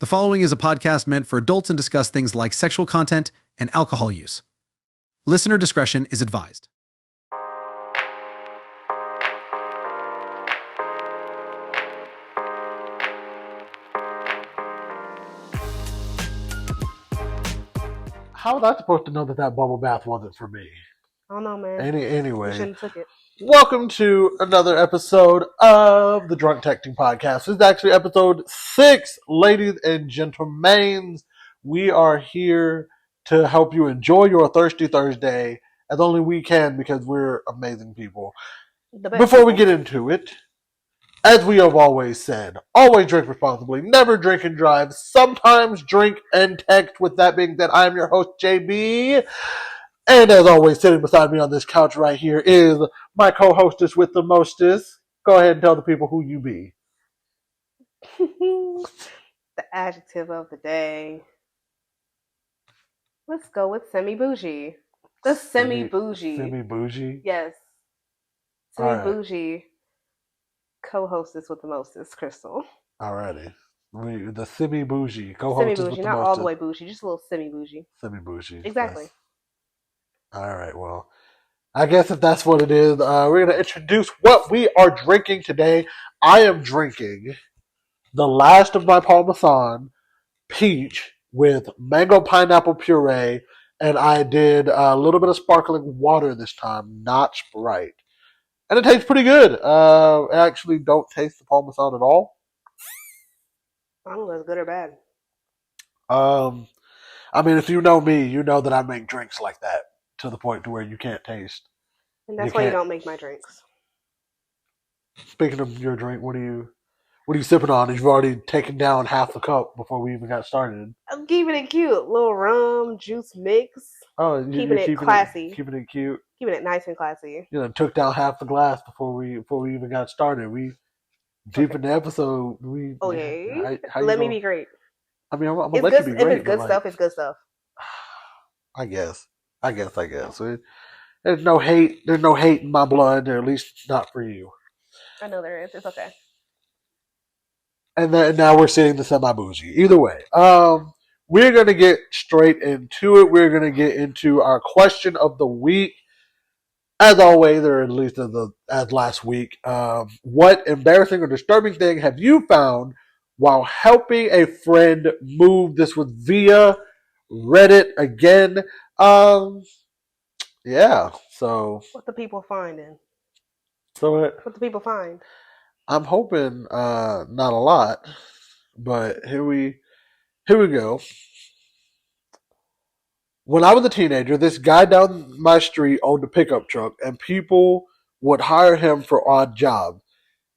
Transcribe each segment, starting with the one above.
The following is a podcast meant for adults and discuss things like sexual content and alcohol use. Listener discretion is advised. How was I supposed to know that bubble bath wasn't for me? I don't know, man. Anyway, You shouldn't have took it. welcome to another episode of the Drunk Texting Podcast. This is actually episode 6, ladies and gentlemen. We are here to help you enjoy your Thirsty Thursday as only we can because we're amazing people. Before we get into it, as we have always said, always drink responsibly, never drink and drive, sometimes drink and text. With that being said, I'm your host, JB. And as always, sitting beside me on this couch right here is my co-hostess with the mostest. Go ahead and tell the people who you be. The adjective of the day. Let's go with semi-bougie. The semi-bougie. Semi-bougie? Yes. Semi-bougie co-hostess with the mostest, Kristal. Alrighty. The semi-bougie co-hostess Semi-bougie, with the not mostest. all the way bougie, just a little semi-bougie. Semi-bougie. Exactly. Alright, well, I guess if that's what it is, we're going to introduce what we are drinking today. I am drinking the last of my Parmesan peach with mango pineapple puree, and I did a little bit of sparkling water this time, not Sprite. And it tastes pretty good. I actually don't taste the Parmesan at all. I don't know if it's good or bad. I mean, if you know me, you know that I make drinks like that to the point to where you can't taste. And that's why you don't make my drinks. Speaking of your drink, what are you sipping on? You've already taken down half the cup before we even got started. I'm keeping it cute. Little rum, juice mix. Oh, keeping it classy. Keeping it cute. Keeping it nice and classy. You know, took down half the glass before we even got started. We deep in the episode. Okay. Let me be great. I mean, I'm gonna let you be great. If it's good stuff, it's good stuff. I guess. There's no hate. There's no hate in my blood, or at least not for you. I know there is. It's okay. And then now we're sitting the semi-bougie. Either way, we're gonna get straight into it. We're gonna get into our question of the week. As always, or at least as last week, what embarrassing or disturbing thing have you found while helping a friend move? This was via Reddit again. Yeah. So what the people finding? what the people find? I'm hoping not a lot, but here we go. When I was a teenager, this guy down my street owned a pickup truck, and people would hire him for odd jobs.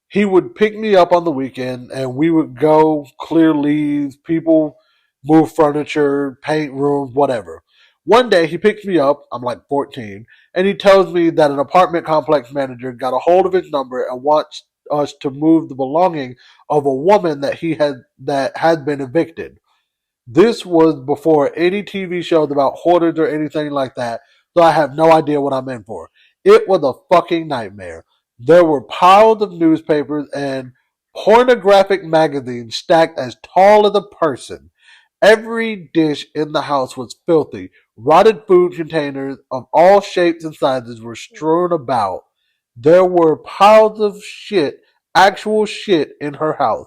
He would pick me up on the weekend, and we would go clear leaves, people move furniture, paint rooms, whatever. One day, he picks me up, I'm like 14, and he tells me that an apartment complex manager got a hold of his number and wants us to move the belongings of a woman that had been evicted. This was before any TV shows about hoarders or anything like that, so I have no idea what I'm in for. It was a fucking nightmare. There were piles of newspapers and pornographic magazines stacked as tall as a person. Every dish in the house was filthy. Rotted food containers of all shapes and sizes were strewn about. There were piles of shit, actual shit, in her house.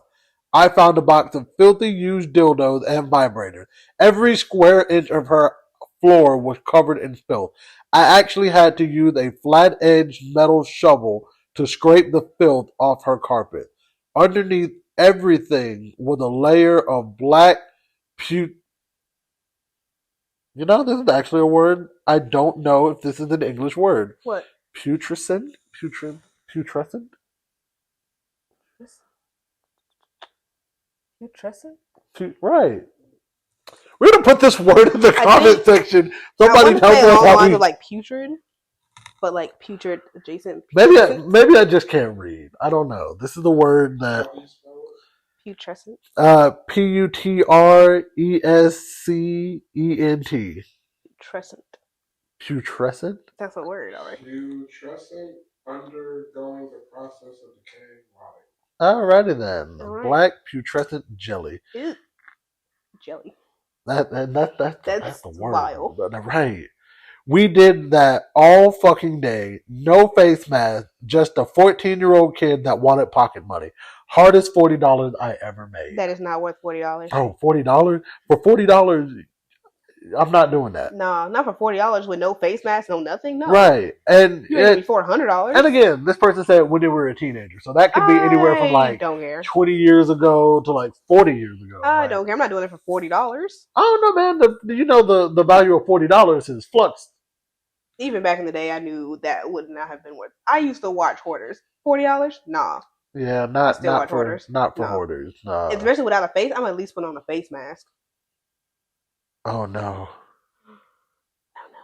I found a box of filthy used dildos and vibrators. Every square inch of her floor was covered in filth. I actually had to use a flat-edged metal shovel to scrape the filth off her carpet. Underneath everything was a layer of black You know, this is actually a word. I don't know if this is an English word. What? Putrescent? Putrescent? Putrescent? Right. We're gonna put this word in the comment section. Somebody tell us how we like putrid, but like putrid adjacent. Maybe I just can't read. I don't know. This is the word that putrescent. Putrescent. Putrescent. That's a word, all right. Putrescent, undergoing the process of decaying rotting. Alrighty then. All right. Black putrescent jelly. Ew. jelly. That's That's the word. vile. Right. We did that all fucking day. No face mask. Just a 14-year-old kid that wanted pocket money. Hardest $40 I ever made. That is not worth $40. Oh, $40? For $40, I'm not doing that. No, not for $40 with no face mask, no nothing. No. Right. And You ain't before $100. And again, this person said when they were a teenager. So that could be anywhere from I don't care. 20 years ago to 40 years ago. I don't care. I'm not doing it for $40. I don't know, man. The value of $40 is flux. Even back in the day, I knew that would not have been worth. I used to watch Hoarders. $40? Nah. Yeah, I still watch for Hoarders. not for No. hoarders. No. Especially without a face, I'm at least put on a face mask. Oh no. Oh no.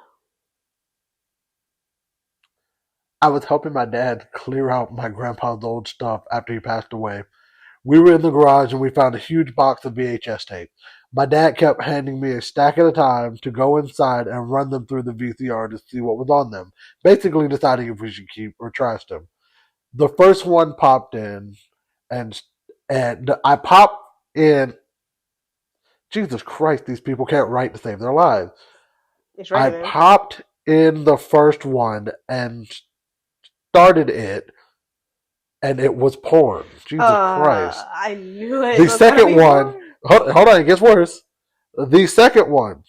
I was helping my dad clear out my grandpa's old stuff after he passed away. We were in the garage and we found a huge box of VHS tape. My dad kept handing me a stack at a time to go inside and run them through the VCR to see what was on them, basically deciding if we should keep or trash them. The first one popped in, and I popped in. Jesus Christ, these people can't write to save their lives. It's right I there. popped in the first one and started it, and it was porn. Jesus Christ. I knew it. The second one, hold on, it gets worse. The second one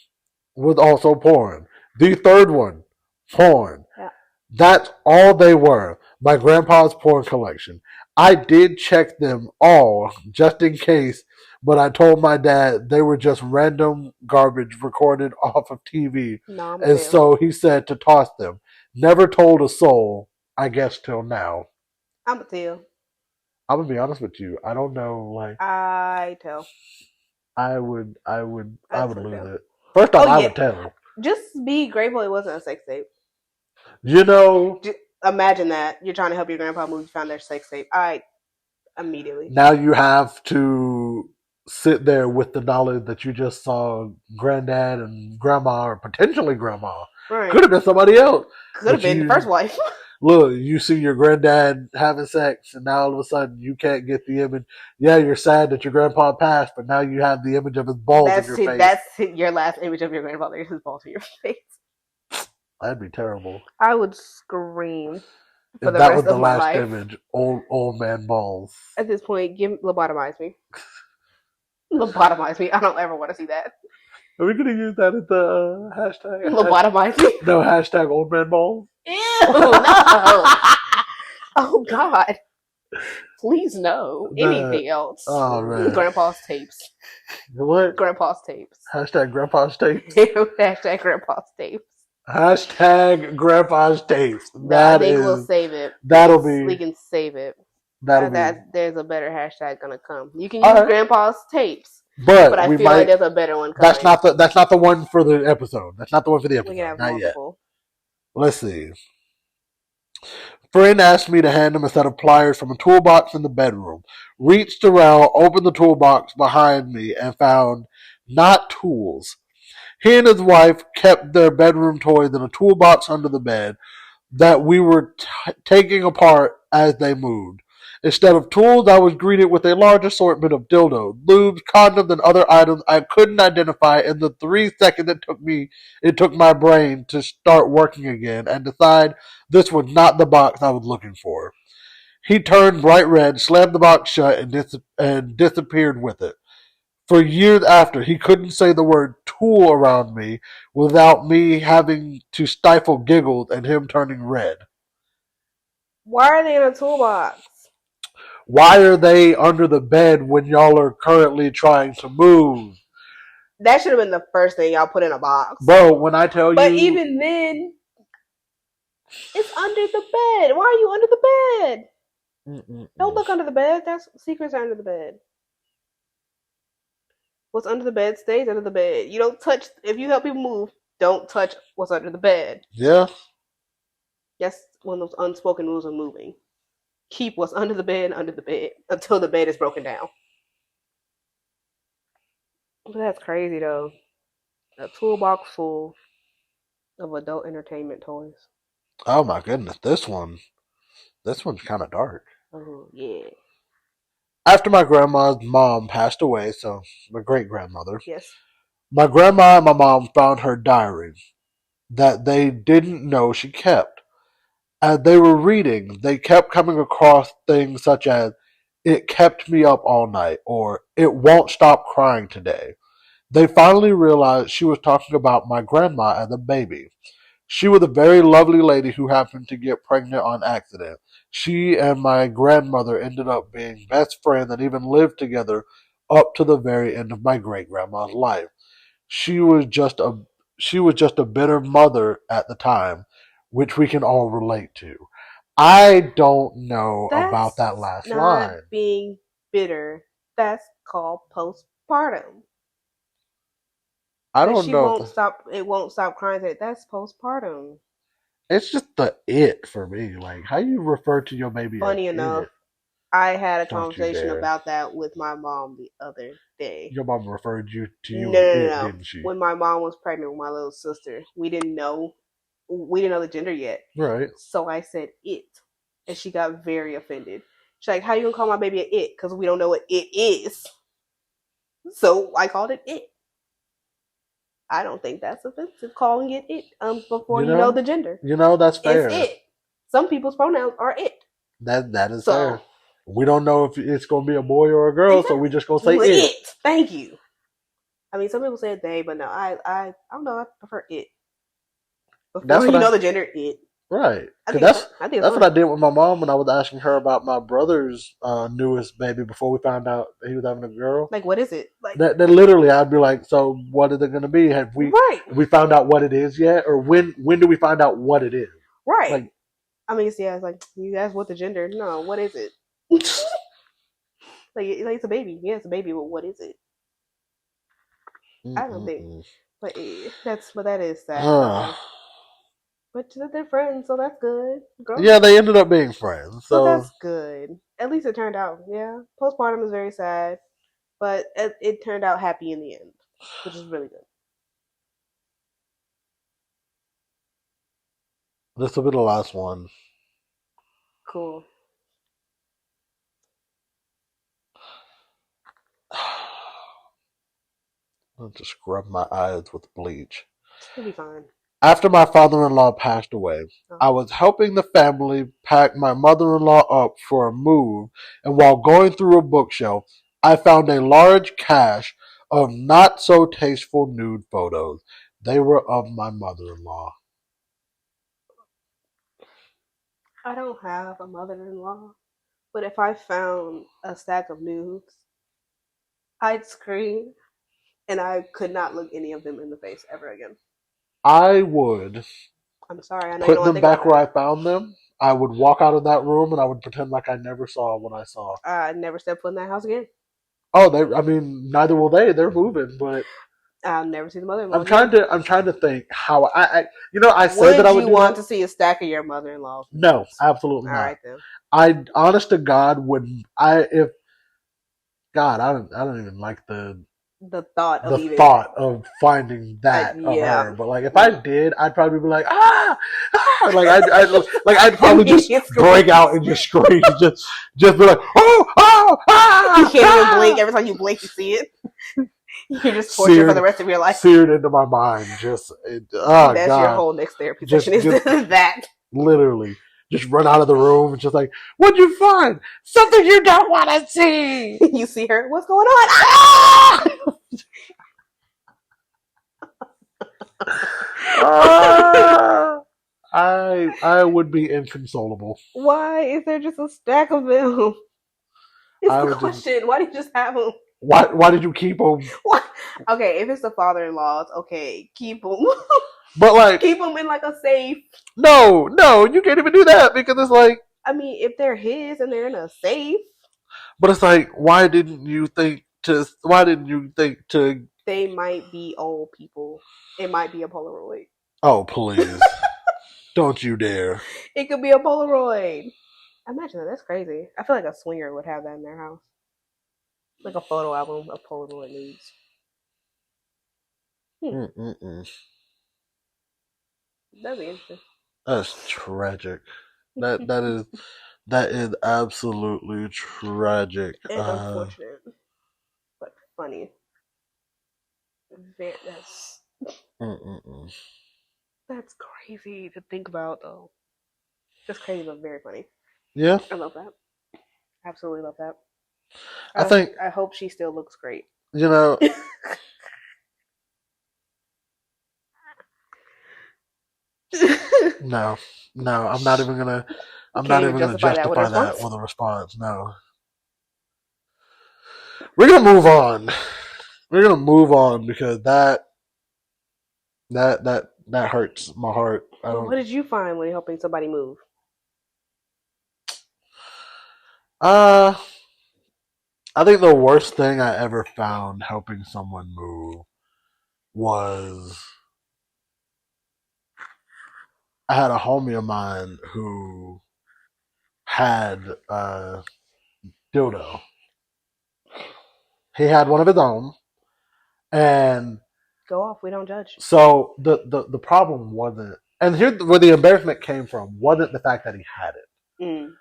was also porn. The third one, porn. Yeah. That's all they were. My grandpa's porn collection. I did check them all just in case, but I told my dad they were just random garbage recorded off of TV. No, And so he said to toss them. Never told a soul, I guess, till now. I'm gonna tell. I'm gonna be honest with you. I don't know, I tell. I would lose it. First off, I would tell. Just be grateful it wasn't a sex tape. Imagine that. You're trying to help your grandpa move, you found their sex tape. Immediately. Now you have to sit there with the knowledge that you just saw granddad and grandma, or potentially grandma. Right. Could have been somebody else. Could have been the first wife. Look, you see your granddad having sex, and now all of a sudden you can't get the image. Yeah, you're sad that your grandpa passed, but now you have the image of his balls in your face. That's your last image of your grandfather, his balls in your face. That'd be terrible. I would scream for if the that rest was the of my last life. image, old man balls. At this point, lobotomize me. Lobotomize me. I don't ever want to see that. Are we gonna use that as the hashtag? Lobotomize me. No, hashtag old man balls. Ew, no. Oh God. Please no. Anything else. Oh man. Grandpa's tapes. What? Grandpa's tapes. Hashtag grandpa's tapes. Hashtag grandpa's tapes. Hashtag grandpa's tapes. I think we'll save it. We can save it. There's a better hashtag gonna come. You can use grandpa's tapes. But I feel like there's a better one coming. That's not the one for the episode. That's not the one for the episode. We can have not multiple. Yet. Let's see. Friend asked me to hand him a set of pliers from a toolbox in the bedroom. Reached around, opened the toolbox behind me, and found not tools. He and his wife kept their bedroom toys in a toolbox under the bed that we were taking apart as they moved. Instead of tools, I was greeted with a large assortment of dildos, lubes, condoms, and other items I couldn't identify in the 3 seconds it took my brain to start working again and decide this was not the box I was looking for. He turned bright red, slammed the box shut, and disappeared with it. For years after, he couldn't say the word tool around me without me having to stifle giggles and him turning red. Why are they in a toolbox? Why are they under the bed when y'all are currently trying to move? That should have been the first thing y'all put in a box. Bro, when I tell you... But even then, it's under the bed. Why are you under the bed? Don't look under the bed. Secrets are under the bed. What's under the bed stays under the bed. You don't touch... If you help people move, don't touch what's under the bed. Yeah. That's one of those unspoken rules of moving. Keep what's under the bed until the bed is broken down. But that's crazy though. A toolbox full of adult entertainment toys. Oh my goodness, this one's kind of dark. Oh yeah. After my grandma's mom passed away, so my great grandmother. Yes. My grandma and my mom found her diary that they didn't know she kept. As they were reading, they kept coming across things such as, "It kept me up all night," or "It won't stop crying today." They finally realized she was talking about my grandma as a baby. She was a very lovely lady who happened to get pregnant on accident. She and my grandmother ended up being best friends and even lived together up to the very end of my great grandma's life. She was just a she was just a bitter mother at the time, which we can all relate to. I don't know about that last line. Not being bitter. That's called postpartum. I don't know. It won't stop crying. That's postpartum. It's just the it for me. Like, how you refer to your baby Funny as enough, it? I had a conversation about that with my mom the other day. Your mom referred you to you No, as no, it, no. didn't she? When my mom was pregnant with my little sister, we didn't know the gender yet. Right. So I said it, and she got very offended. She's like, "How you gonna call my baby an it? Because we don't know what it is." So I called it it. I don't think that's offensive calling it before you know the gender. That's fair. It's it. Some people's pronouns are it. That is fair. We don't know if it's gonna be a boy or a girl, exactly. So we just gonna say it. Thank you. I mean, some people say they, but no, I don't know. I prefer it. Before you know the gender, it. Right. That's what I did with my mom when I was asking her about my brother's newest baby before we found out he was having a girl. Like, what is it? Like that literally, I'd be like, so what is it going to be? Have we found out what it is yet, or when do we find out what it is? Right. Like, I mean, yeah, it's like you ask what the gender. No, what is it? like it's a baby. Yeah, it's a baby. But what is it? I don't think. But that is sad. But they're friends, so that's good. Yeah, they ended up being friends. So that's good. At least it turned out. Yeah, postpartum is very sad, but it turned out happy in the end, which is really good. This will be the last one. Cool. I'll just scrub my eyes with bleach. It'll be fine. After my father-in-law passed away, I was helping the family pack my mother-in-law up for a move, and while going through a bookshelf, I found a large cache of not-so-tasteful nude photos. They were of my mother-in-law. I don't have a mother-in-law, but if I found a stack of nudes, I'd scream, and I could not look any of them in the face ever again. I would. I'm sorry. I know put them back where I found them. I would walk out of that room and I would pretend like I never saw what I saw. I never step foot in that house again. Oh, neither will they. They're moving, but I'll never see the mother-in-law. I'm trying to think how I said that I would. Would you want to see a stack of your mother-in-law? No, absolutely not. All right then. I, honest to God, I don't even like the thought of finding that of her. But like if I did, I'd probably be like like I'd probably just break out and just scream, just be like You can't even blink. Every time you blink, you see it. You're just tortured for the rest of your life. Seared into my mind. That's God. Your whole next therapy session is that. Literally. Just run out of the room and just like, what'd you find? Something you don't want to see. You see her. What's going on? Ah! I would be inconsolable. Why is there just a stack of them? It's the question. Why did you just have them? Why did you keep them? What? Okay, if it's the father-in-law's, okay, keep them. But like, keep them in like a safe. No, you can't even do that because it's like. I mean, if they're his and they're in a safe. But it's like, why didn't you think to? They might be old people. It might be a Polaroid. Oh please! Don't you dare! It could be a Polaroid. Imagine that. That's crazy. I feel like a swinger would have that in their house, like a photo album of Polaroid nudes. That'd be interesting. That's tragic. That That is absolutely tragic. And unfortunate, but funny. That's Mm-mm-mm. that's crazy to think about, though. Just crazy, but very funny. Yeah, I love that. Absolutely love that. I think I hope she still looks great. you know. No, no, I'm not even gonna. I'm Can't not even even gonna justify that with a justify that response. with a response. No, we're gonna move on. We're gonna move on because that hurts my heart. I Well, don't. what did you find when helping somebody move? Uh, I think the worst thing I ever found helping someone move was I had a homie of mine who had a dildo. He had one of his own, and Go off. We don't judge. so the problem wasn't, and here where the embarrassment came from wasn't the fact that he had it. Mm.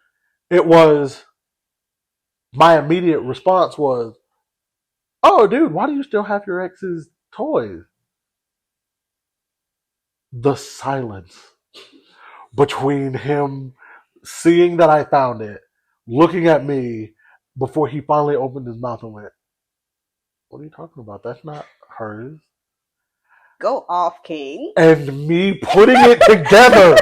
It was my immediate response was, "Oh, dude, why do you still have your ex's toys?" The silence between him seeing that I found it, looking at me before he finally opened his mouth and went, "What are you talking about? That's not hers." Go off, King. And me putting it together.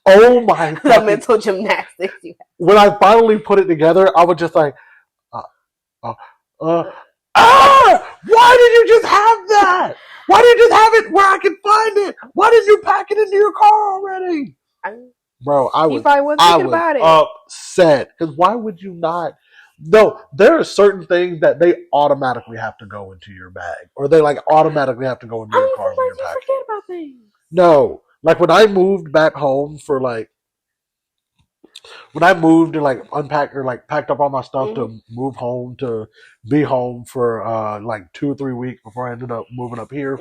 Oh my The fucking! mental gymnastics you When I finally put it together, I was just like, uh, uh, why did you just have that? Why did you just have it where I can find it? Why did you pack it into your car already? have. Bro, He probably wasn't thinking about it. upset. Because why would you not? No, there are certain things that they automatically have to go into your bag. Or they like automatically have to go into your car when you're Sometimes you packing. forget about things. No. Like when I moved back home for like when I moved and like unpacked or like packed up all my stuff to move home to be home for like 2 or 3 weeks before I ended up moving up here.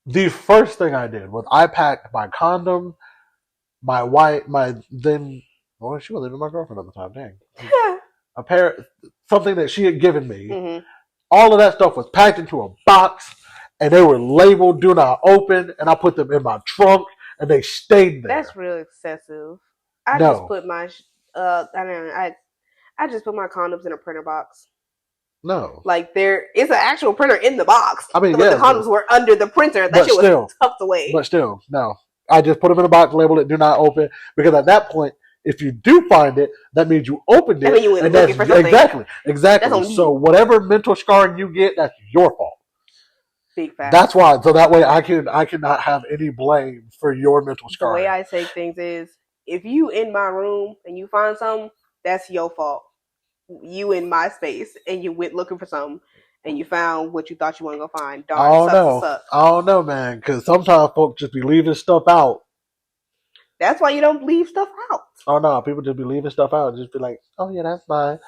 The first thing I did was I packed my condom, my wife, my then well she wasn't even my girlfriend at the time. Dang, a pair something that she had given me. All of that stuff was packed into a box, and they were labeled "Do Not Open," and I put them in my trunk, and they stayed there. That's real excessive. I just put my I just put my condoms in a printer box. No. Like there is an actual printer in the box. I mean, but the condoms were under the printer. That shit was tucked away. But still, no. I just put them in a box, label it "Do Not Open," because at that point, if you do find it, that means you opened it. I mean, you went looking for something. Exactly. So whatever mental scarring you get, that's your fault. Big fact. That's why. So that way, I cannot have any blame for your mental scarring. The way I take things is, if you in my room and you find something, that's your fault. You in my space and you went looking for something and you found what you thought you want to go find. Darn, I don't know, man. Because sometimes folks just be leaving stuff out. That's why you don't leave stuff out. Oh no, people just be leaving stuff out and just be like, "Oh yeah, that's fine."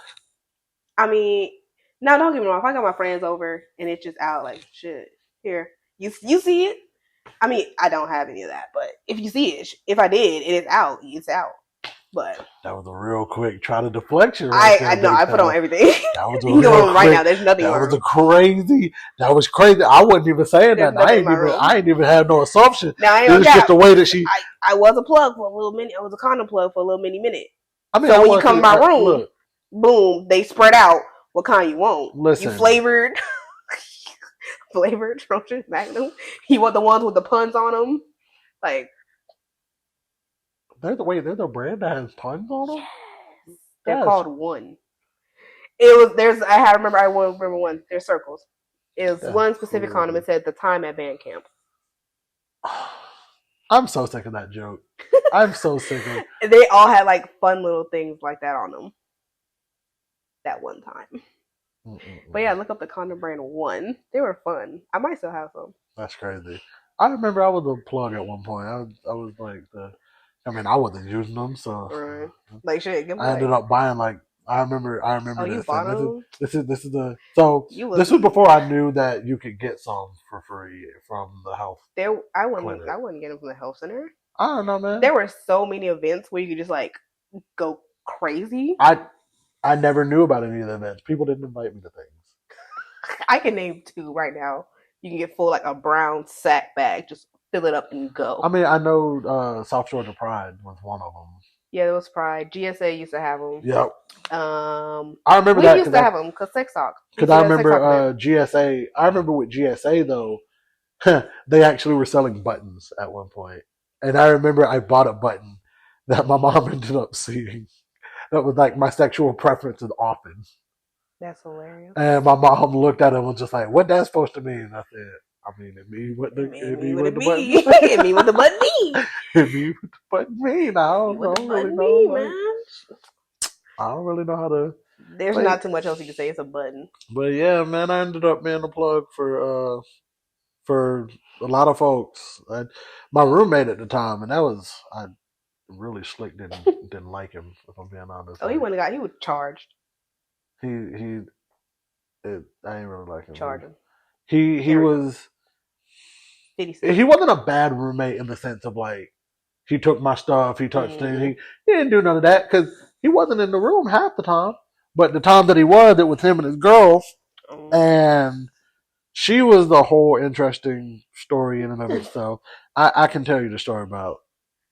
I mean, now don't get me wrong. If I got my friends over and it's just out, like shit, here you see it. I mean, I don't have any of that, but if you see it, if I did, and it's out, it's out. But that was a real quick try to deflection. I know. I put on everything. That was you can go on right now. There's nothing. That was crazy. I wasn't even saying that. I ain't even had no assumption. Now, it was just the way that she. I was a plug for a little minute. I was a condom plug for a little minute. I mean, so when you come to my room, boom, they spread out. What kind you want? Listen, you flavored Trojan Magnum. You want the ones with the puns on them, like. They're the brand that has puns on them. They're called One. It was I remember one. There's circles. It was one specific condom. It said the time at band camp. I'm so sick of that joke. I'm so sick of it. They all had like fun little things like that on them. That one time. But yeah, look up the condom brand One. They were fun. I might still have some. That's crazy. I remember I was a plug at one point. I was like I wasn't using them, so like shit. I ended up buying like I remember. Oh, this. You bought them? This is the this was before I knew that you could get some for free from the health. I wouldn't get them from the health center. I don't know, man. There were so many events where you could just like go crazy. I never knew about any of the events. People didn't invite me to things. I can name 2 right now. You can get full like a brown sack bag, just fill it up and go. I mean, I know South Georgia Pride was one of them. Yeah, there was Pride. GSA used to have them. Yep. I remember we that used to have them because Sex Talk. Because I remember GSA. I remember with GSA though, they actually were selling buttons at one point, and I remember I bought a button that my mom ended up seeing. That was like my sexual preferences often. That's hilarious. And my mom looked at it and was just like, "What that's supposed to mean?" I said, "I mean, it mean what the button it mean what the button mean. It mean what the button mean. It mean what the button mean. I don't really know, man. I don't really know how to. There's not too much else you can say. It's a button. But yeah, man, I ended up being a plug for a lot of folks. My roommate at the time, and I really slick didn't like him, if I'm being honest. Oh, he was charged. I didn't really like him. Charge him. He was. He wasn't a bad roommate in the sense of like he took my stuff, he touched things. He didn't do none of that because he wasn't in the room half the time. But the time that he was, it was him and his girl, and she was the whole interesting story in and of itself. I can tell you the story about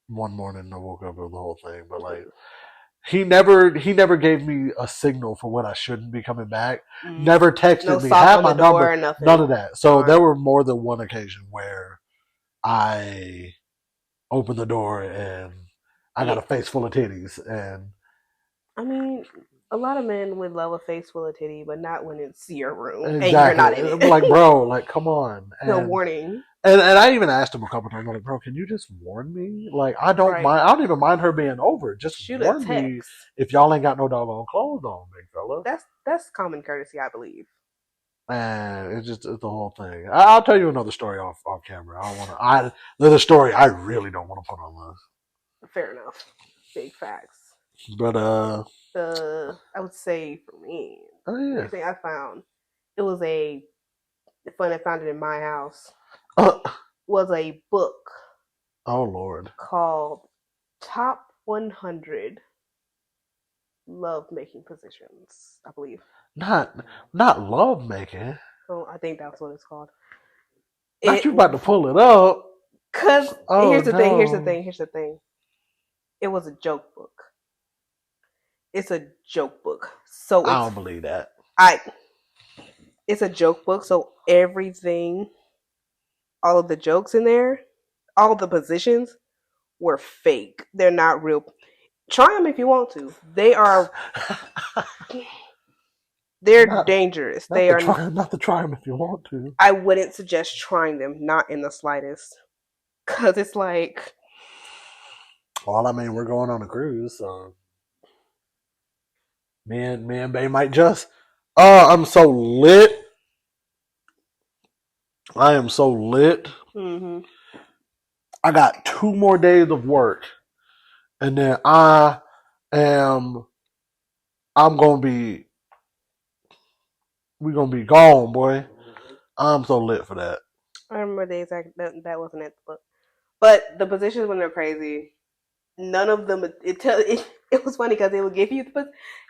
one morning I woke up with the whole thing, but like he never gave me a signal for when I shouldn't be coming back. Never texted me, have my number, none of that. So there were more than one occasion where I opened the door and I got a face full of titties. And I mean, a lot of men would love a face full of titty, but not when it's your room exactly. and you're not in it. Like, bro, like, come on. No warning. And I even asked him a couple times, like, bro, can you just warn me? Like, I don't mind. I don't even mind her being over. Just shoot warn me if y'all ain't got no doggone clothes on, big fella. That's common courtesy, I believe. And it's the whole thing. I'll tell you another story off camera. I don't want to. There's a story I really don't want to put on this. Fair enough. Big facts. But I would say for me, everything I found, it was I found it in my house. Was a book. Oh Lord. Called Top 100 Love Making Positions, I believe. Not love making. Oh, I think that's what it's called. Not you about to pull it up. Cause here's the thing. It was a joke book. It's a joke book. So I don't believe that. It's a joke book, so everything, all of the jokes in there, all of the positions were fake. They're not real. Try them if you want to. They're dangerous. Not to try them if you want to. I wouldn't suggest trying them, not in the slightest. Because it's like... Well, I mean, we're going on a cruise, so... Me and Bay might just... I'm so lit. I am so lit. Mm-hmm. I got 2 more days of work. And then I'm going to be... We're going to be gone, boy. I'm so lit for that. I remember the exact... That wasn't it. But the positions when they're crazy, none of them... It was funny because they would give you...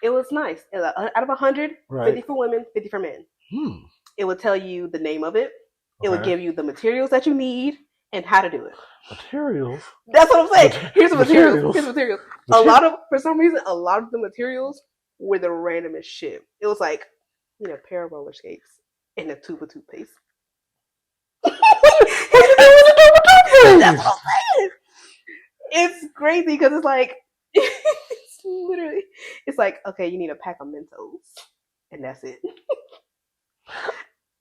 It was nice. Out of 100, right. 50 for women, 50 for men. It would tell you the name of it. It would give you the materials that you need and how to do it. Materials? That's what I'm saying. Here's the materials. For some reason, a lot of the materials were the randomest shit. It was like, a pair of roller skates and a tube of toothpaste. That's what I'm saying. It's crazy because it's like, it's like, okay, you need a pack of Mentos, and that's it.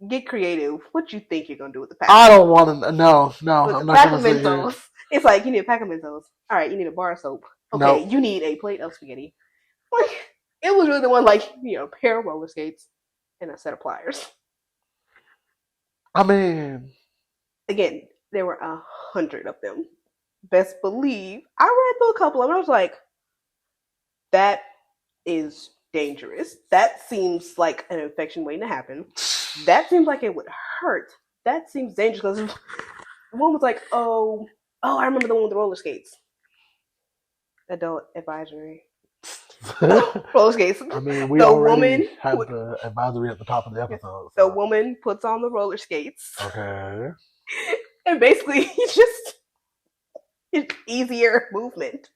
Get creative. What you think you're gonna do with the pack? I don't want to. No, I'm not gonna say Mentos. It's like you need a pack of Mentos. All right, you need a bar of soap. Okay, you need a plate of spaghetti. Like it was really the one like a pair of roller skates and a set of pliers. I mean, again, there were 100 of them. Best believe I read through a couple of them. I was like, that is dangerous. That seems like an infection waiting to happen. That seems like it would hurt. That seems dangerous because the one was like, oh, I remember the one with the roller skates. Adult advisory. Roller skates. I mean, we The already woman had would- the advisory at the top of the episode. The So. woman puts on the roller skates, Okay. and basically, it's easier movement.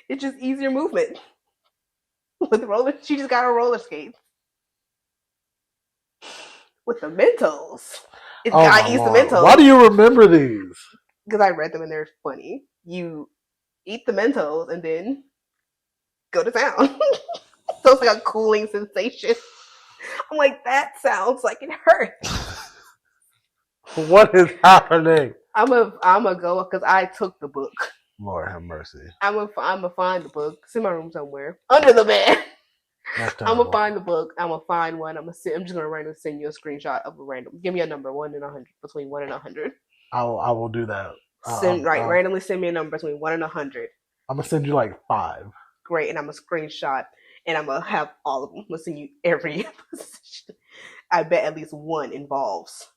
It's just easier movement with roller. She just got her roller skates with the Mentos. It's Oh got my eat the Lord. Mentos. Why do you remember these? Because I read them and they're funny. You eat the Mentos and then go to town. So it's like a cooling sensation. I'm like, that sounds like it hurts. What is happening? I'm a go because I took the book. Lord have mercy. I'm a find the book. It's in my room somewhere under the bed. That's I'm terrible. gonna find the book. I'm gonna find one. I'm just gonna randomly send you a screenshot of a random. Give me a number, 1 and 100, between 1 and 100. I will do that. Randomly send me a number between 1 and 100. I'm gonna send you like 5. Great, and I'm gonna screenshot, and I'm gonna have all of them. I'm gonna send you every position. I bet at least one involves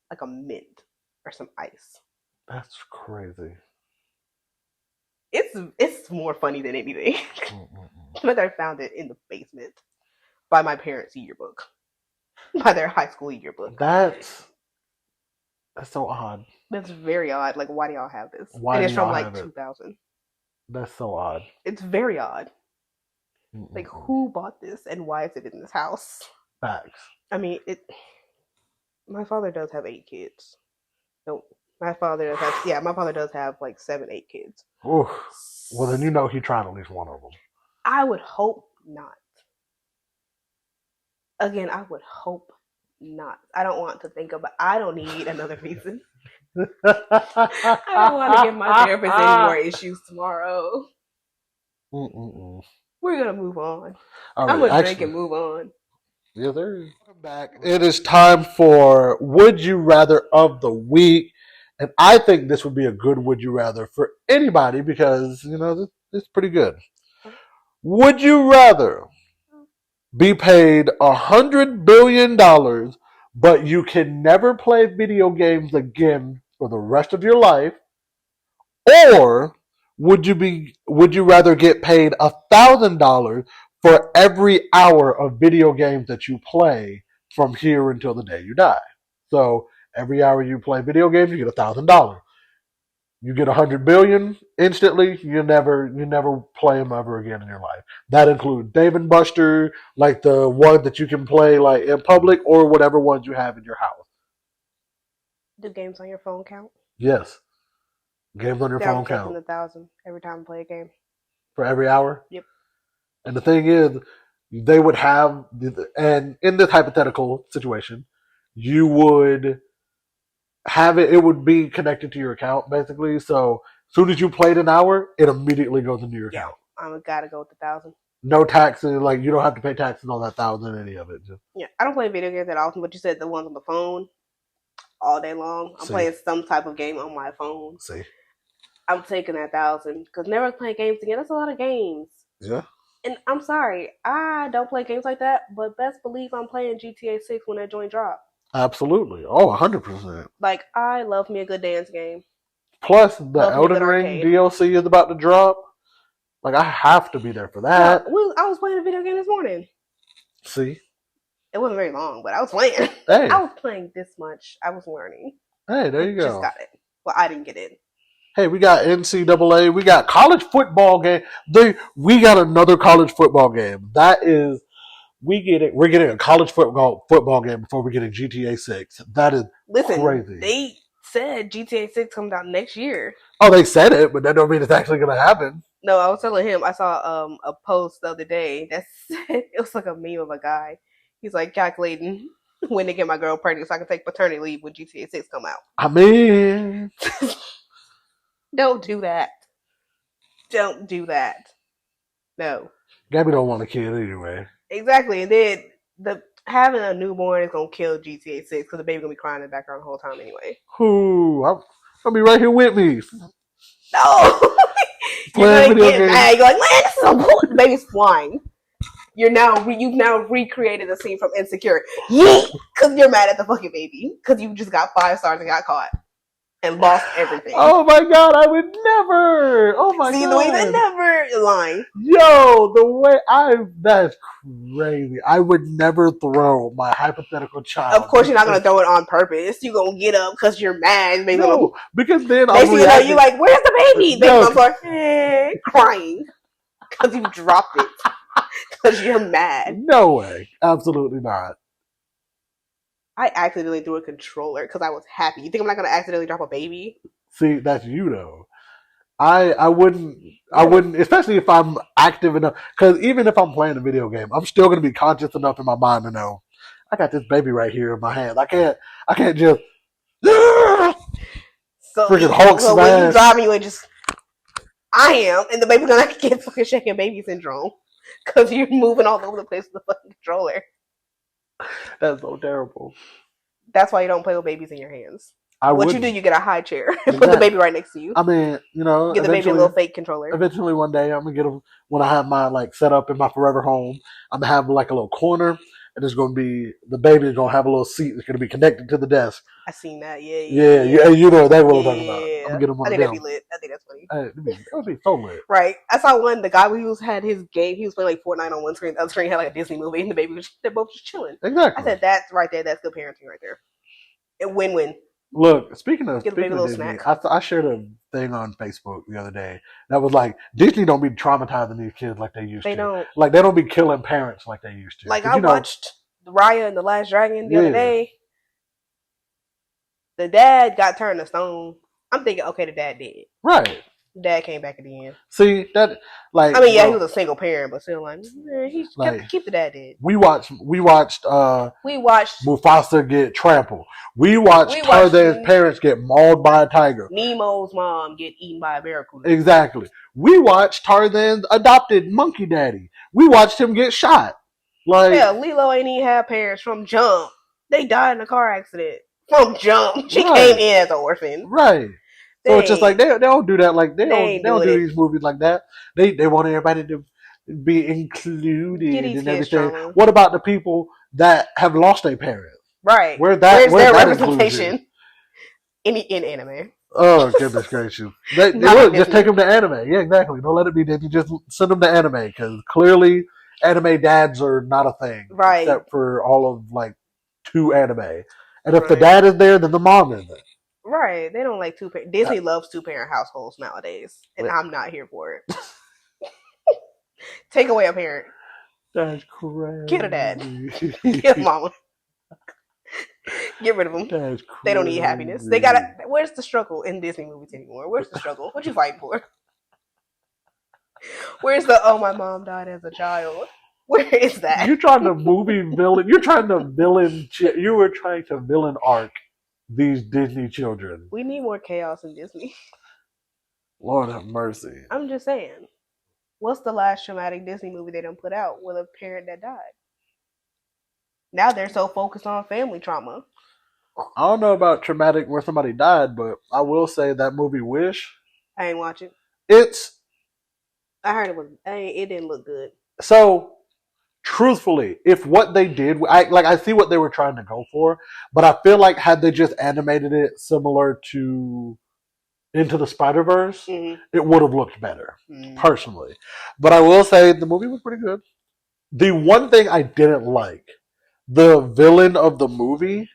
like a mint or some ice. That's crazy. It's more funny than anything. But I found it in the basement by my parents' yearbook, by their high school yearbook. That's so odd. That's very odd. Like, why do y'all have this? Why and do it's from y'all like have it? 2000. That's so odd. It's very odd. Like, who bought this and why is it in this house? Facts. I mean, my father does have 8 kids. No, my father does have like 7, 8 kids. Oof. Well, then you know he tried at least one of them. I would hope not. Again, I would hope not. I don't want to think about. I don't need another reason. I don't want to give my therapist any more issues tomorrow. We're gonna move on. All I'm right, gonna drink and move on. Yeah, there is. Welcome back. It is time for Would You Rather of the Week. And I think this would be a good Would You Rather for anybody because, it's pretty good. Would you rather be paid $100 billion, but you can never play video games again for the rest of your life? Or would you rather get paid $1,000 for every hour of video games that you play from here until the day you die? So every hour you play video games, you get $1,000. You get $100 billion instantly. You never play them ever again in your life. That includes Dave and Buster, like the one that you can play like in public, or whatever ones you have in your house. Do games on your phone count? Yes, games on your phone I'm taking count 1,000 every time I play a game. for every hour. Yep. And the thing is, they would have, and in this hypothetical situation, you would have it would be connected to your account basically. So as soon as you played an hour, it immediately goes into your account. I'm gotta go with 1,000. No taxes, like you don't have to pay taxes on that 1,000, any of it. Yeah, I don't play video games that often, but you said the ones on the phone all day long. I'm playing some type of game on my phone. See, I'm taking that 1,000 because never playing games again. That's a lot of games. Yeah. And I'm sorry, I don't play games like that, but best believe I'm playing GTA 6 when that joint drop. Absolutely. Oh, 100%. Like, I love me a good dance game. Plus, the Elden Ring DLC is about to drop. Like, I have to be there for that. Yeah, I was playing a video game this morning. See? It wasn't very long, but I was playing. Hey. I was playing this much. I was learning. Hey, there you go. Just got it. Well, I didn't get it. Hey, we got NCAA. We got college football game. We got another college football game. That is, we're getting a college football game before we get a GTA 6. That is crazy. They said GTA 6 comes out next year. Oh, they said it, but that don't mean it's actually going to happen. No, I was telling him, I saw a post the other day that said, it was like a meme of a guy. He's like calculating when to get my girl pregnant so I can take paternity leave when GTA 6 come out. I mean... Don't do that. Don't do that. No. Gabby don't want a kid anyway. Exactly. And then having a newborn is going to kill GTA 6 because the baby's going to be crying in the background the whole time anyway. Ooh, I'll be right here with me. No! You're going to get mad. You're like, man, this is so cool. The baby's flying. You've now recreated the scene from Insecure. Yeet! Because you're mad at the fucking baby. Because you just got 5 stars and got caught. and lost everything. Oh my god, I would never. Oh my See, god. Louisa never lying. Yo, that's crazy. I would never throw my hypothetical child. Of course, you're not gonna throw it on purpose. You're gonna get up because you're mad. No, because then next thing you know, you're like, "Where's the baby?" Baby No. mom's like, crying because you dropped it because you're mad. No way, absolutely not. I accidentally threw a controller because I was happy. You think I'm not gonna accidentally drop a baby? See, that's you though. I wouldn't, especially if I'm active enough. Because even if I'm playing a video game, I'm still going to be conscious enough in my mind to know I got this baby right here in my hand. I can't just freaking Hulk so smash. when you driving, you ain't just I am, and the baby's gonna get fucking shaking baby syndrome because you're moving all over the place with the fucking controller. That's so terrible. That's why you don't play with babies in your hands. You do, you get a high chair, put the baby right next to you. I mean, get the baby a little fake controller. Eventually, one day, I'm gonna get them when I have my set up in my forever home. I'm gonna have like a little corner, and it's gonna be the baby's gonna have a little seat that's gonna be connected to the desk. I seen that, yeah. You know that's what I'm talking about. I'm gonna get them on. I think that'd be lit. I think that's funny. It would be so lit. Right. I saw one. The guy who had his game. He was playing like Fortnite on one screen. The other screen had like a Disney movie, and the baby they're both just chilling. Exactly. I said that's right there. That's good parenting right there. A win-win. Look, speaking of Disney, snack. I shared a thing on Facebook the other day that was like Disney don't be traumatizing these kids like they used to. They don't. Like they don't be killing parents like they used to. Like I watched Raya and the Last Dragon the other day. The dad got turned to stone. I'm thinking, okay, the dad did. Right. Dad came back at the end. See that, like I mean, yeah, he was a single parent, but still, like, he keep the dad dead. We watched Mufasa get trampled. We watched Tarzan's parents get mauled by a tiger. Nemo's mom get eaten by a barracuda. Exactly. We watched Tarzan's adopted monkey daddy. We watched him get shot. Like Lilo ain't even have parents from jump. They died in a car accident from jump. She came in as an orphan. Right. So it's just like they don't do that. Like they don't do these movies like that. They want everybody to be included and everything. Trauma. What about the people that have lost their parents? Right. Where's their representation in anime? Oh goodness gracious! Just take them to anime. Yeah, exactly. Don't let it be Disney. Just send them to anime because clearly anime dads are not a thing, right? Except for all of like 2 anime, and if the dad is there, then the mom is there. Right. They don't like 2-parent. Disney loves 2-parent households nowadays, and I'm not here for it. Take away a parent. That's crazy. Get a dad. Get a mama. Get rid of them. That's crazy. They don't need happiness. They gotta. Where's the struggle in Disney movies anymore? Where's the struggle? What you fighting for? Where's the my mom died as a child? Where is that? You're trying to villain. You're trying to villain. You were trying to villain arc these Disney children. We need more chaos in Disney. Lord have mercy. I'm just saying. What's the last traumatic Disney movie they done put out with a parent that died? Now they're so focused on family trauma. I don't know about traumatic where somebody died, but I will say that movie Wish. I ain't watch it. I heard it didn't look good. So, truthfully, if what they did, I see what they were trying to go for, but I feel like had they just animated it similar to Into the Spider-Verse, it would have looked better, personally. But I will say the movie was pretty good. The one thing I didn't like, the villain of the movie,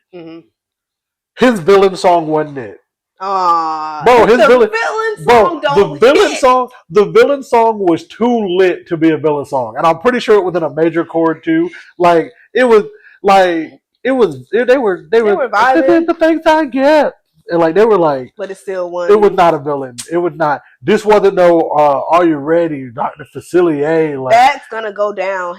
his villain song wasn't it. Bro, the villain song was too lit to be a villain song, and I'm pretty sure it was in a major chord too. Like they were vibing. The things I get, and like they were like, but it still was. It was not a villain. It was not. This wasn't no. Are you ready, Dr. Facilier? Like that's gonna go down.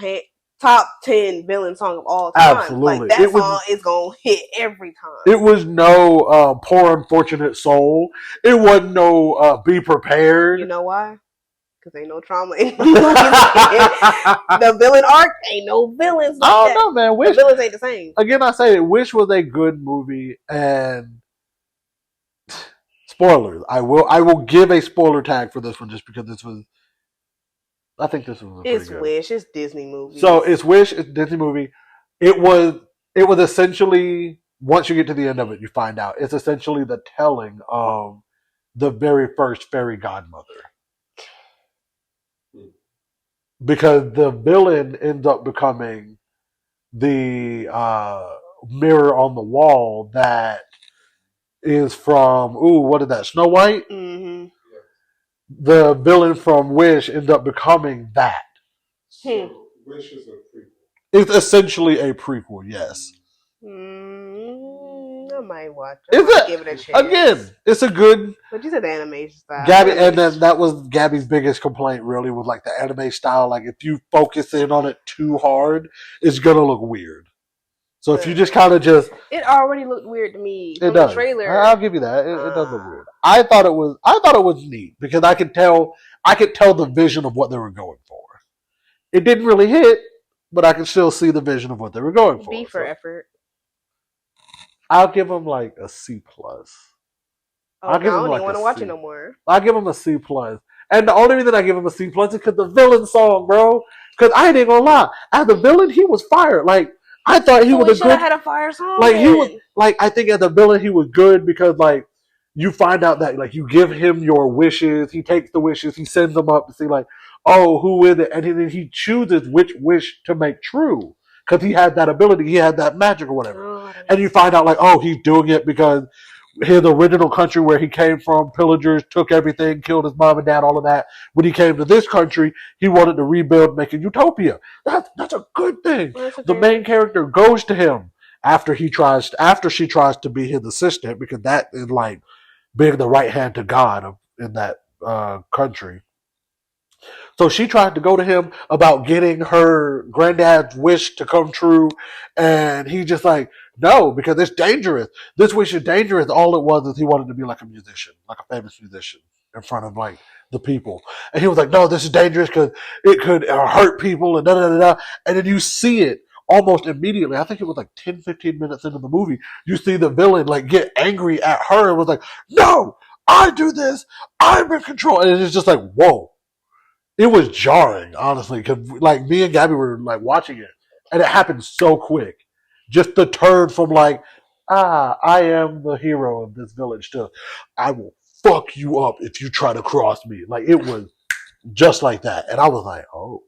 Top 10 villain song of all time. Absolutely. Like that song is gonna hit every time. It was no Poor Unfortunate Soul. It wasn't no Be Prepared. You know why? Because ain't no trauma in the villain arc ain't no villains like I don't know, man. Wish, the villains ain't the same. Again, I say it. Wish was a good movie, and spoilers. I will give a spoiler tag for this one just because this was. I think this was it's Wish. It's Disney movie. So it's Wish. It's Disney movie. It was essentially once you get to the end of it, you find out it's essentially the telling of the very first fairy godmother. Because the villain ends up becoming the mirror on the wall that is from, what is that, Snow White? Mm-hmm. The villain from Wish ends up becoming that. So, Wish is a prequel. It's essentially a prequel, yes. I might watch it. Is it? Give it a chance. Again, it's a good. But you said the animation style. Gabby, and then that was Gabby's biggest complaint, really, with like the anime style. Like, if you focus in on it too hard, it's gonna look weird. So if you just kind of just, it already looked weird to me. It does. The trailer. I'll give you that. It does look weird. I thought it was neat because I could tell the vision of what they were going for. It didn't really hit, but I could still see the vision of what they were going for. B for effort. I'll give them like a C plus. I don't even want to watch it no more. I'll give them a C plus. And the only reason I give him a C plus is because the villain song, bro. Because I ain't gonna lie, as the villain, he was fired. Like, I thought he was a good. Should have had a fire song. Like, he was, like, I think as a villain he was good because, like, you find out that, like, you give him your wishes, he takes the wishes, he sends them up to see, like, oh, who is it? And then he chooses which wish to make true because he had that ability, he had that magic or whatever. And you find out, like, oh, he's doing it because his original country where he came from, pillagers took everything, killed his mom and dad, all of that. When he came to this country, he wanted to rebuild, make a utopia. That's a good thing. The main character goes to him after she tries to be his assistant, because that is like being the right hand to God in that country. So she tried to go to him about getting her granddad's wish to come true, and he just like, no, because it's dangerous. This wish is dangerous. All it was is he wanted to be like a musician, like a famous musician in front of like the people. And he was like, no, this is dangerous because it could hurt people and da-da-da-da. And then you see it almost immediately. I think it was like 10, 15 minutes into the movie. You see the villain like get angry at her and was like, no, I do this. I'm in control. And it's just like, whoa. It was jarring, honestly, because like me and Gabby were like watching it, and it happened so quick. Just the turn from like, I am the hero of this village to, I will fuck you up if you try to cross me. Like, it was just like that, and I was like, oh,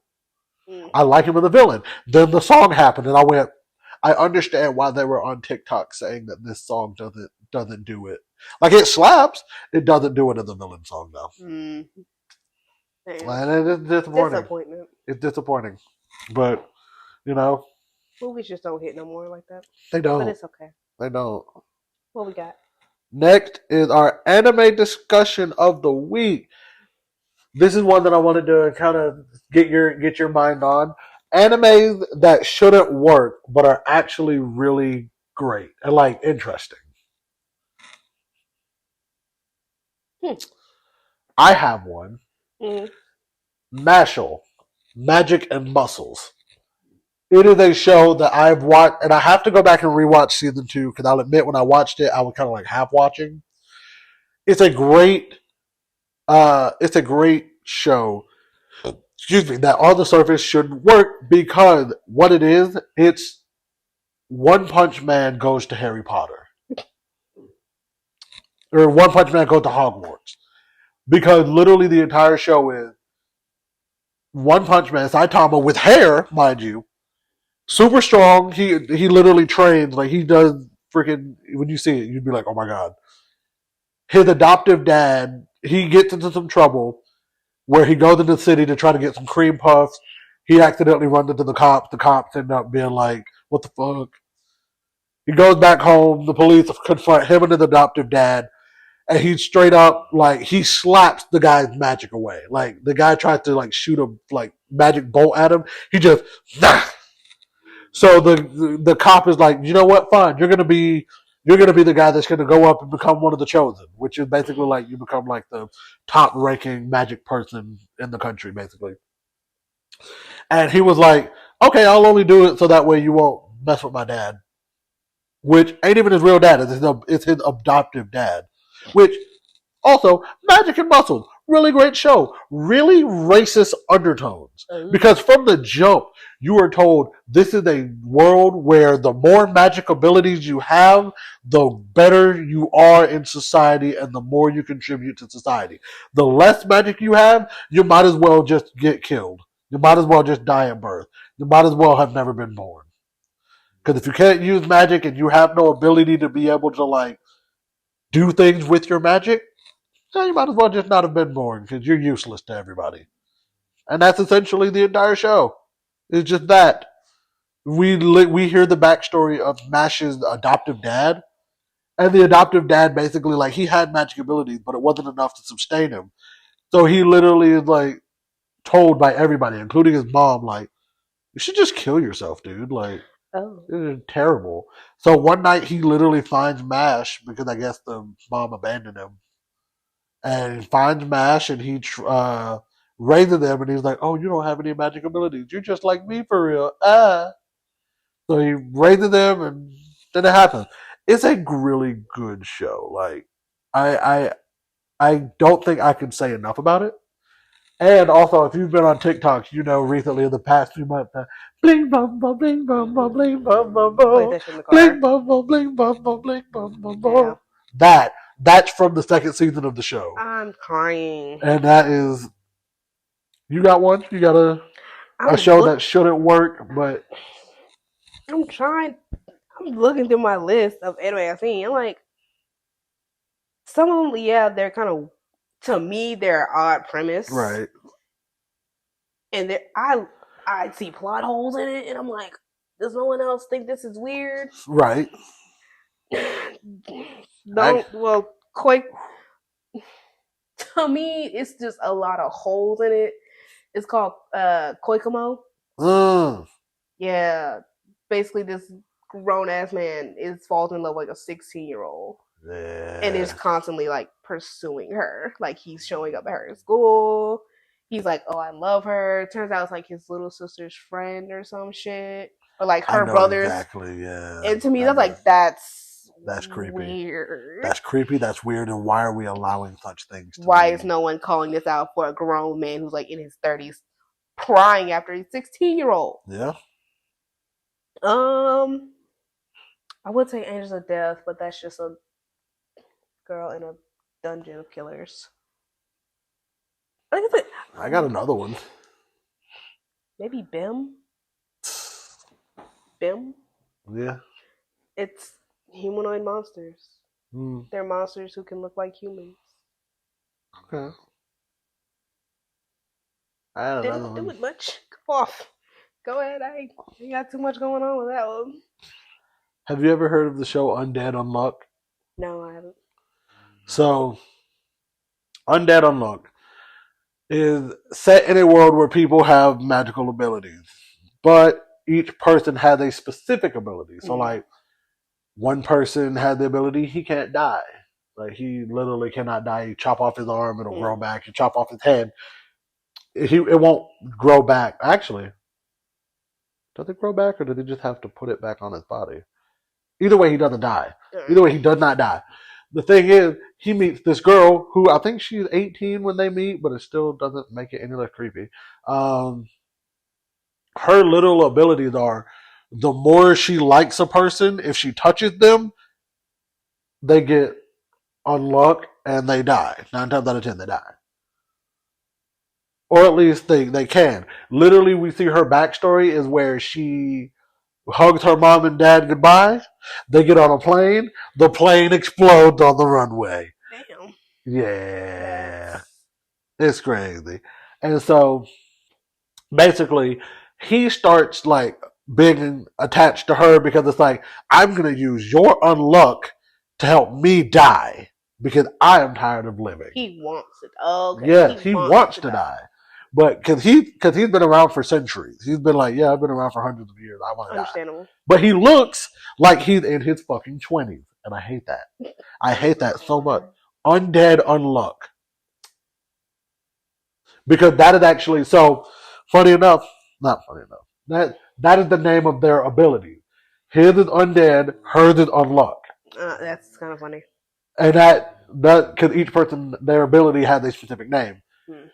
I like him as a villain. Then the song happened, and I went, I understand why they were on TikTok saying that this song doesn't do it. Like, it slaps, it doesn't do it as a villain song though. And it's disappointing. It's disappointing. But, you know. Movies just don't hit no more like that. They don't. But it's okay. They don't. What we got? Next is our anime discussion of the week. This is one that I wanted to kind of get your mind on. Animes that shouldn't work, but are actually really great and, like, interesting. I have one. Mashal, Magic and Muscles. It is a show that I've watched, and I have to go back and rewatch season 2 because I'll admit when I watched it, I was kind of like half watching. It's a great show. Excuse me, that on the surface should work because what it is, it's One Punch Man goes to Harry Potter, or One Punch Man goes to Hogwarts, because literally the entire show is One Punch Man, Saitama, with hair, mind you, super strong. He literally trains, like, he does freaking, when you see it, you'd be like, oh my god. His adoptive dad, he gets into some trouble where he goes into the city to try to get some cream puffs. He accidentally runs into the cops. The cops end up being like, what the fuck? He goes back home. The police confront him and his adoptive dad. And he straight up, like, he slaps the guy's magic away. Like, the guy tried to, like, shoot a, like, magic bolt at him. He just, nah. So the cop is like, you know what? Fine. You're gonna be the guy that's gonna go up and become one of the chosen, which is basically like you become like the top ranking magic person in the country, basically. And he was like, okay, I'll only do it so that way you won't mess with my dad, which ain't even his real dad. It's his adoptive dad. Which, also, Magic and Muscles. really great show. Really racist undertones. Ooh. Because from the jump, you are told this is a world where the more magic abilities you have, the better you are in society and the more you contribute to society. The less magic you have, you might as well just get killed. You might as well just die at birth. You might as well have never been born. Because if you can't use magic and you have no ability to be able to like do things with your magic, then you might as well just not have been born because you're useless to everybody. And that's essentially the entire show. It's just that we hear the backstory of Mash's adoptive dad, and the adoptive dad basically like he had magic abilities, but it wasn't enough to sustain him. So he literally is like told by everybody, including his mom, like you should just kill yourself, dude. Like it's terrible. So one night he literally finds Mash because I guess the mom abandoned him, and he finds Mash and he raises them, and he's like, "Oh, you don't have any magic abilities. You're just like me for real." So he raises them, and then it happens. It's a really good show. Like I don't think I can say enough about it. And also, if you've been on TikTok, you know recently in the past few months, bling bum bum bling bum bum bling bum bum bum, bling bum bum bling bum bum bling bum bum bum. That's from the second season of the show. I'm crying. And that is, you got one? You got a show that shouldn't work, but I'm trying. I'm looking through my list of anime I've seen. I'm like, some of them, yeah, they're kind of, to me, they're odd premise, right. And I see plot holes in it, and I'm like, does no one else think this is weird? Right. To me, it's just a lot of holes in it. It's called Koikomo. Yeah, basically this grown ass man falls in love with like a 16-year-old. Yeah. And is constantly like pursuing her. Like he's showing up at her school. He's like, oh, I love her. Turns out it's like his little sister's friend or some shit. Or like her brother's. Exactly, yeah. And to me, that's like, that's creepy. Weird. That's creepy, that's weird, and why are we allowing such things to Why be? is no one calling this out for a grown man who's like in his 30s crying after a 16-year-old? Yeah. I would say Angels of Death, but that's just a girl in a dungeon of killers. I got another one. Maybe Bim? Bim? Yeah. It's humanoid monsters. Mm. They're monsters who can look like humans. Okay. Didn't do it much. Go off. Go ahead. I ain't got too much going on with that one. Have you ever heard of the show Undead Unluck? No, I haven't. So, Undead Unluck is set in a world where people have magical abilities, but each person has a specific ability. So, like, one person had the ability he can't die. Like, he literally cannot die. You chop off his arm, it'll grow back. You chop off his head, it won't grow back. Actually, does it grow back, or do they just have to put it back on his body? Either way, he doesn't die. Either way, he does not die. The thing is, he meets this girl who I think she's 18 when they meet, but it still doesn't make it any less creepy. Her little abilities are, the more she likes a person, if she touches them, they get unluck and they die. 9 times out of 10, they die. Or at least they can. Literally, we see her backstory is where she hugs her mom and dad goodbye. They get on a plane. The plane explodes on the runway. Damn. Yeah. It's crazy. And so, basically, he starts, like, being attached to her because it's like, I'm going to use your unluck to help me die because I am tired of living. He wants it. Okay. Yeah, he wants to die. But because he's been around for centuries. He's been like, yeah, I've been around for hundreds of years. I want to die. Understandable. But he looks like he's in his fucking 20s. And I hate that. I hate that so much. Undead Unluck. Because that is actually, so, not funny enough, that is the name of their ability. His is undead, hers is unluck. That's kind of funny. And that because each person, their ability has a specific name. Hmm.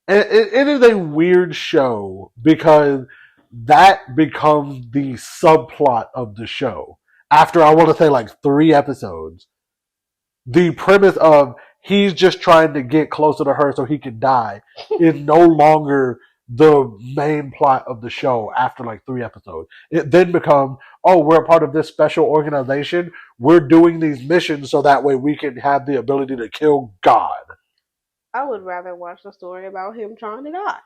It is a weird show because that becomes the subplot of the show. After I want to say like 3 episodes, the premise of he's just trying to get closer to her so he can die is no longer the main plot of the show after like 3 episodes. It then becomes, oh, we're a part of this special organization. We're doing these missions so that way we can have the ability to kill God. I would rather watch the story about him trying to die.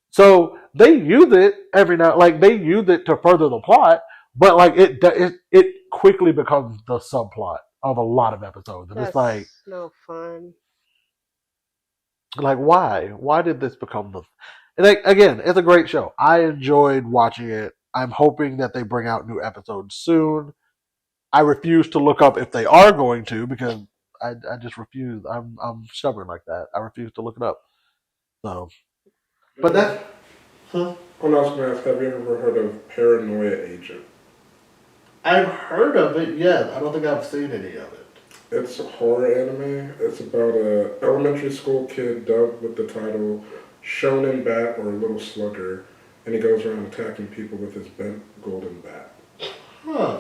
So they use it every now, like they use it to further the plot, but like it quickly becomes the subplot of a lot of episodes, and That's it's like no fun. why? Why did this become the? And like, again, it's a great show. I enjoyed watching it. I'm hoping that they bring out new episodes soon. I refuse to look up if they are going to because I just refuse. I'm stubborn like that. I refuse to look it up. So, but that. Huh? What I was going to ask, have you ever heard of Paranoia Agent? I've heard of it, yes. I don't think I've seen any of it. It's a horror anime. It's about a elementary school kid dubbed with the title Shonen Bat or Little Slugger, and he goes around attacking people with his bent golden bat. Huh.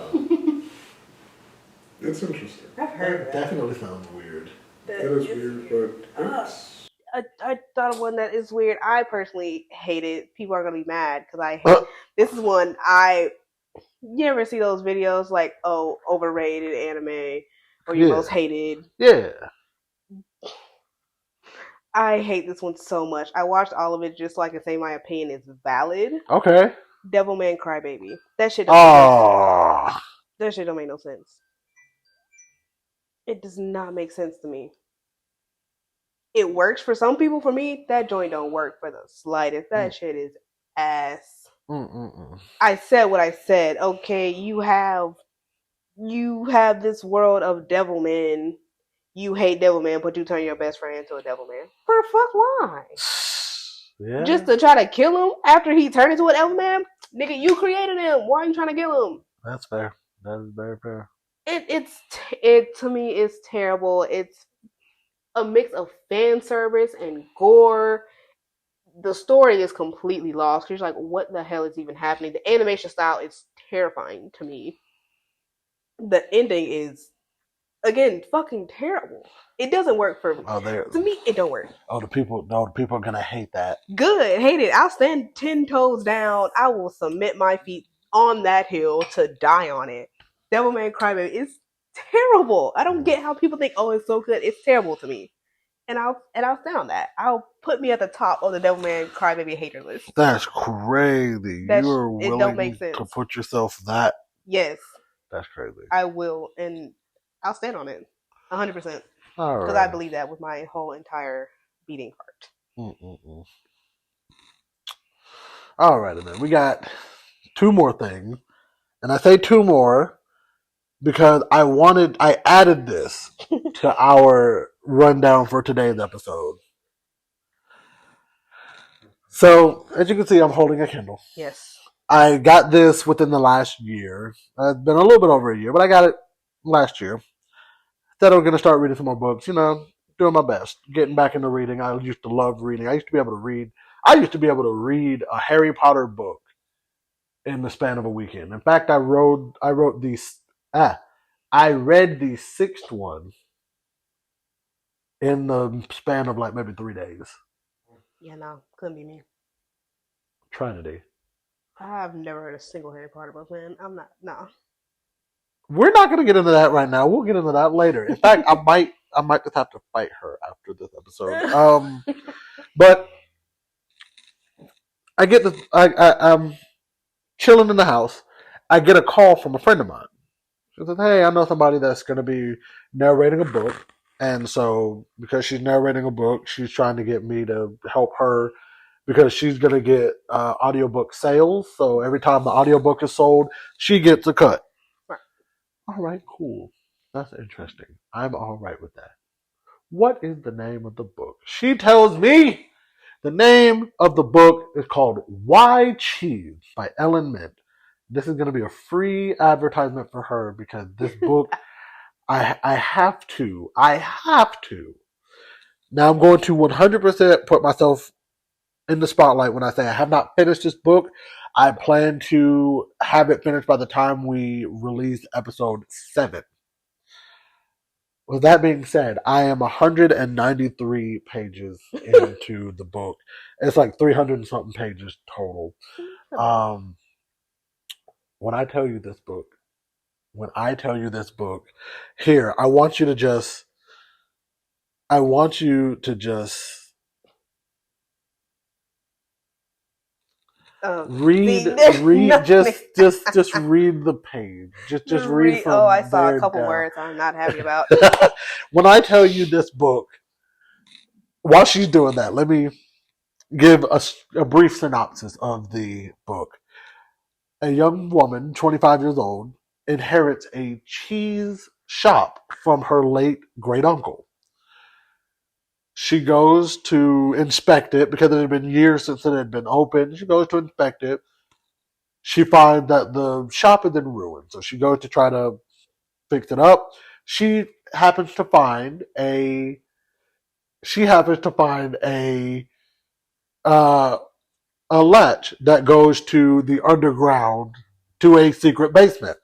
It's interesting. I've heard That definitely sounds weird. It is weird, but it's... I thought of one that is weird. I personally hate it. People are gonna be mad because I hate. This is one I. You ever see those videos like, oh, overrated anime or your most hated? Yeah. I hate this one so much. I watched all of it just so I can say my opinion is valid. Okay. Devilman Crybaby. That shit. That shit don't make no sense. It does not make sense to me. It works for some people. For me, that joint don't work for the slightest. That shit is ass. I said what I said. Okay, you have this world of Devilman. You hate Devilman, but you turn your best friend into a Devilman. For fuck why? Yeah. Just to try to kill him after he turned into an Devilman? Nigga, you created him. Why are you trying to kill him? That's fair. That is very fair. It to me is terrible. It's a mix of fan service and gore. The story is completely lost. You're like, what the hell is even happening? The animation style is terrifying to me. The ending is, again, fucking terrible. It doesn't work for me. To me, it don't work. The people are gonna hate that. Good, hate it. I'll stand 10 toes down. I will submit my feet on that hill to die on it. Devilman Crybaby is terrible. I don't get how people think, oh, it's so good. It's terrible to me. And I'll stand on that. I'll put me at the top of the Devilman Crybaby hater list. That's crazy. You're willing to put yourself that. Yes. That's crazy. I will, and I'll stand on it 100%. Because I believe that with my whole entire beating heart. All right, then we got 2 more things, and I say 2 more because I added this to our rundown for today's episode. So, as you can see, I'm holding a Kindle. Yes. I got this within the last year. It's been a little bit over a year, but I got it last year. Said I was going to start reading some more books, doing my best, getting back into reading. I used to love reading. I used to be able to read a Harry Potter book in the span of a weekend. In fact, I read the 6th one in the span of like maybe 3 days. Yeah, no, couldn't be me. Trinity. I've never heard a single Harry Potter book, man. I'm not, no. We're not going to get into that right now. We'll get into that later. In fact, I might just have to fight her after this episode. But I get this. I'm chilling in the house. I get a call from a friend of mine. She says, "Hey, I know somebody that's going to be narrating a book, and so because she's narrating a book, she's trying to get me to help her." Because she's going to get audiobook sales. So every time the audiobook is sold, she gets a cut. Right. All right, cool. That's interesting. I'm all right with that. What is the name of the book? She tells me the name of the book is called Why Cheese by Ellen Mint. This is going to be a free advertisement for her because this book, I have to. I have to. Now I'm going to 100% put myself in the spotlight when I say I have not finished this book. I plan to have it finished by the time we release episode 7. With that being said, I am 193 pages into the book. It's like 300 and something pages total. When I tell you this book, here, I want you to just read just read the page. Just read from I saw there a couple down. words I'm not happy about. When I tell you this book, while she's doing that, let me give a brief synopsis of the book. A young woman, 25 years old, inherits a cheese shop from her late great uncle. She goes to inspect it because it had been years since it had been opened. She goes to inspect it. She finds that the shop is in ruins, so she goes to try to fix it up. She happens to find a a latch that goes to the underground to a secret basement.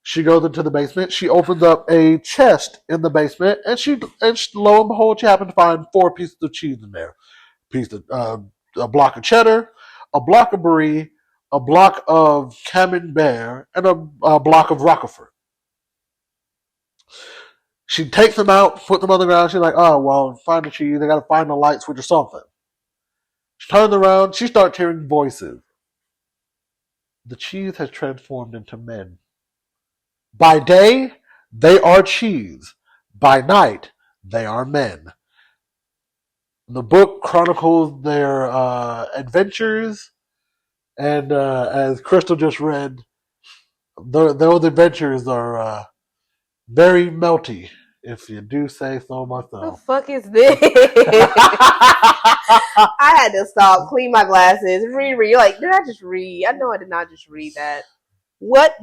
She goes into the basement. She opens up a chest in the basement, and lo and behold, she happens to find 4 pieces of cheese in there. A block of cheddar, a block of brie, a block of camembert, and a block of Roquefort. She takes them out, puts them on the ground. She's like, "Oh well, find the cheese. They got to find the light switch or something." She turns around. She starts hearing voices. The cheese has transformed into men. By day, they are cheese. By night, they are men. The book chronicles their adventures, and as Kristal just read, those adventures are very melty, if you do say so What the myself. fuck is this? I had to stop, clean my glasses, reread. Like, did I just read? I know I did not just read that. What?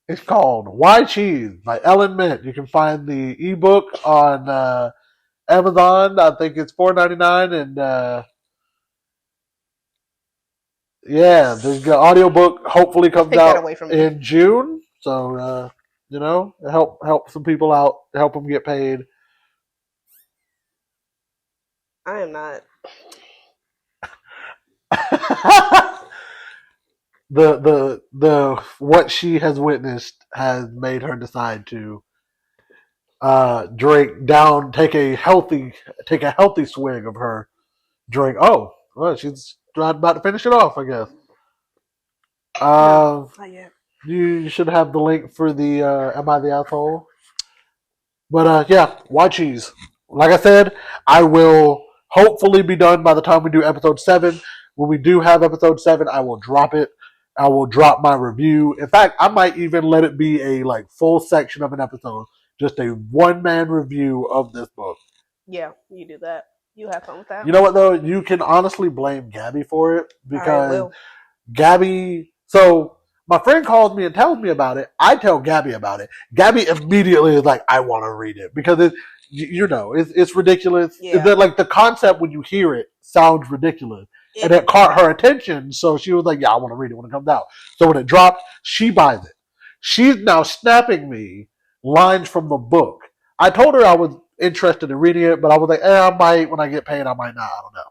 It's called Why Cheese by Ellen Mint. You can find the ebook on Amazon. I think it's $4.99, and yeah, the audiobook hopefully comes out in June. So help some people out, help them get paid. I am not. the what she has witnessed has made her decide to take a healthy swig of her drink. Oh, well, she's about to finish it off, I guess. No, not yet. You should have the link for the Am I the Asshole? But yeah, why cheese? Like I said, I will hopefully be done by the time we do episode 7. When we do have episode 7, I will drop it. I will drop my review. In fact, I might even let it be a full section of an episode, just a one-man review of this book. Yeah, you do that. You have fun with that. You know what though? You can honestly blame Gabby for it because Gabby. So my friend calls me and tells me about it. I tell Gabby about it. Gabby immediately is like, "I want to read it," because it's ridiculous. Yeah. The concept when you hear it sounds ridiculous. And it caught her attention, so she was like, "Yeah, I want to read it when it comes out." So when it dropped, she buys it. She's now snapping me lines from the book. I told her I was interested in reading it, but I was like, I might, when I get paid, I might not. I don't know.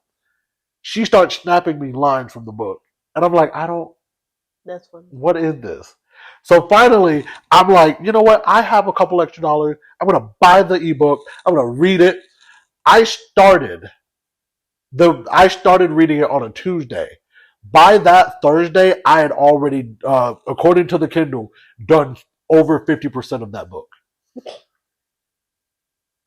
She starts snapping me lines from the book. And I'm like, That's funny. What is this? So finally, I'm like, you know what? I have a couple extra dollars. I'm going to buy the ebook. I'm going to read it. I started reading it on a Tuesday. By that Thursday, I had already, according to the Kindle, done over 50% of that book.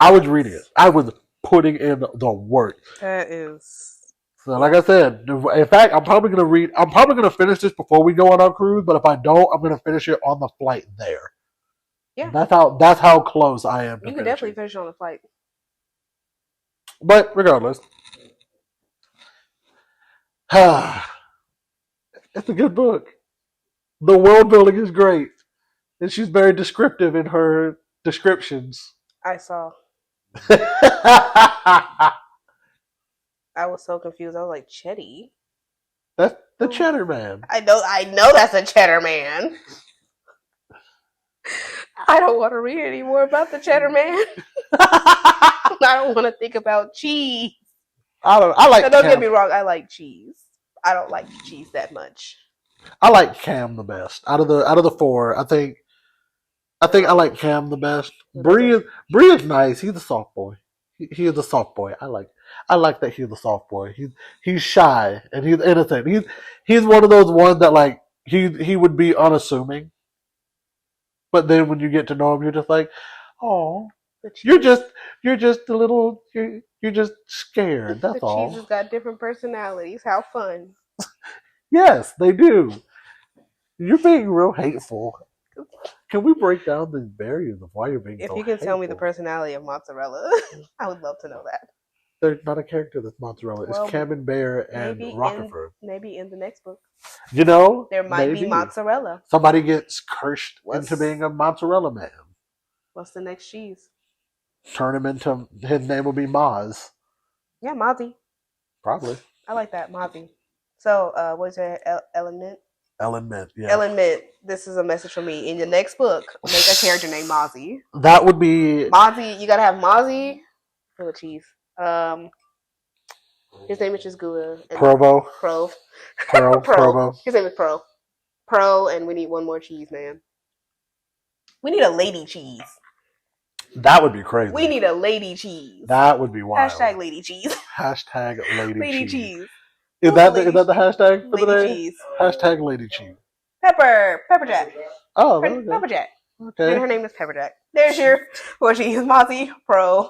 I was reading it. I was putting in the work. That is. So, like I said, in fact, I'm probably gonna finish this before we go on our cruise. But if I don't, I'm gonna finish it on the flight there. Yeah, that's how close I am. You can definitely finish it on the flight. But regardless, it's a good book. The world building is great. and she's very descriptive in her descriptions. I saw. That's I was so confused. I was like, Chetty? the Cheddar Man. I know that's a Cheddar Man. I don't want to read any more about the Cheddar Man. I don't want to think about cheese. I like. Now, don't get me wrong, I like cheese. I don't like cheese that much. I like Cam the best out of the four. I think I like Cam the best. Bree is nice. He's a soft boy. He is a soft boy. I like that he's a soft boy. He's shy and he's innocent. He's one of those ones that like he would be unassuming, but then when you get to know him, you're just like, oh, you're just a little you're just scared. That's the all. cheeses got different personalities. How fun! Yes, they do. You're being real hateful. Can we break down these barriers of why you're being If so you can tell me the hateful? personality of mozzarella, I would love to know that. There's not a character that's mozzarella. Well, it's Camembert and Maybe Roquefort. maybe in the next book You know, there might maybe be mozzarella. somebody gets cursed What's- into being a mozzarella man. What's the next cheese? Turn him into his name will be Maz. Yeah, Mozzie. Probably. I like that, Mozzie. So, what's your element? Ellen Mint, yeah. Ellen Mint, this is a message from me. In your next book, make a character named Mozzie. That would be Mozzie, you gotta have Mozzie full of cheese. His name is just Gouda. Provo. Pro. Provo. His name is Pro. Pro, and we need one more cheese, man. We need a lady cheese. That would be crazy. We need a lady cheese. That would be wild. Hashtag lady cheese. Hashtag lady, Lady cheese. cheese. Is that the hashtag for Lady the day? cheese. Hashtag lady cheese. Pepper Jack. Oh, okay. Pepper Jack. And Okay. her name is Pepper Jack. There's your what she is, Mozzie, Pro,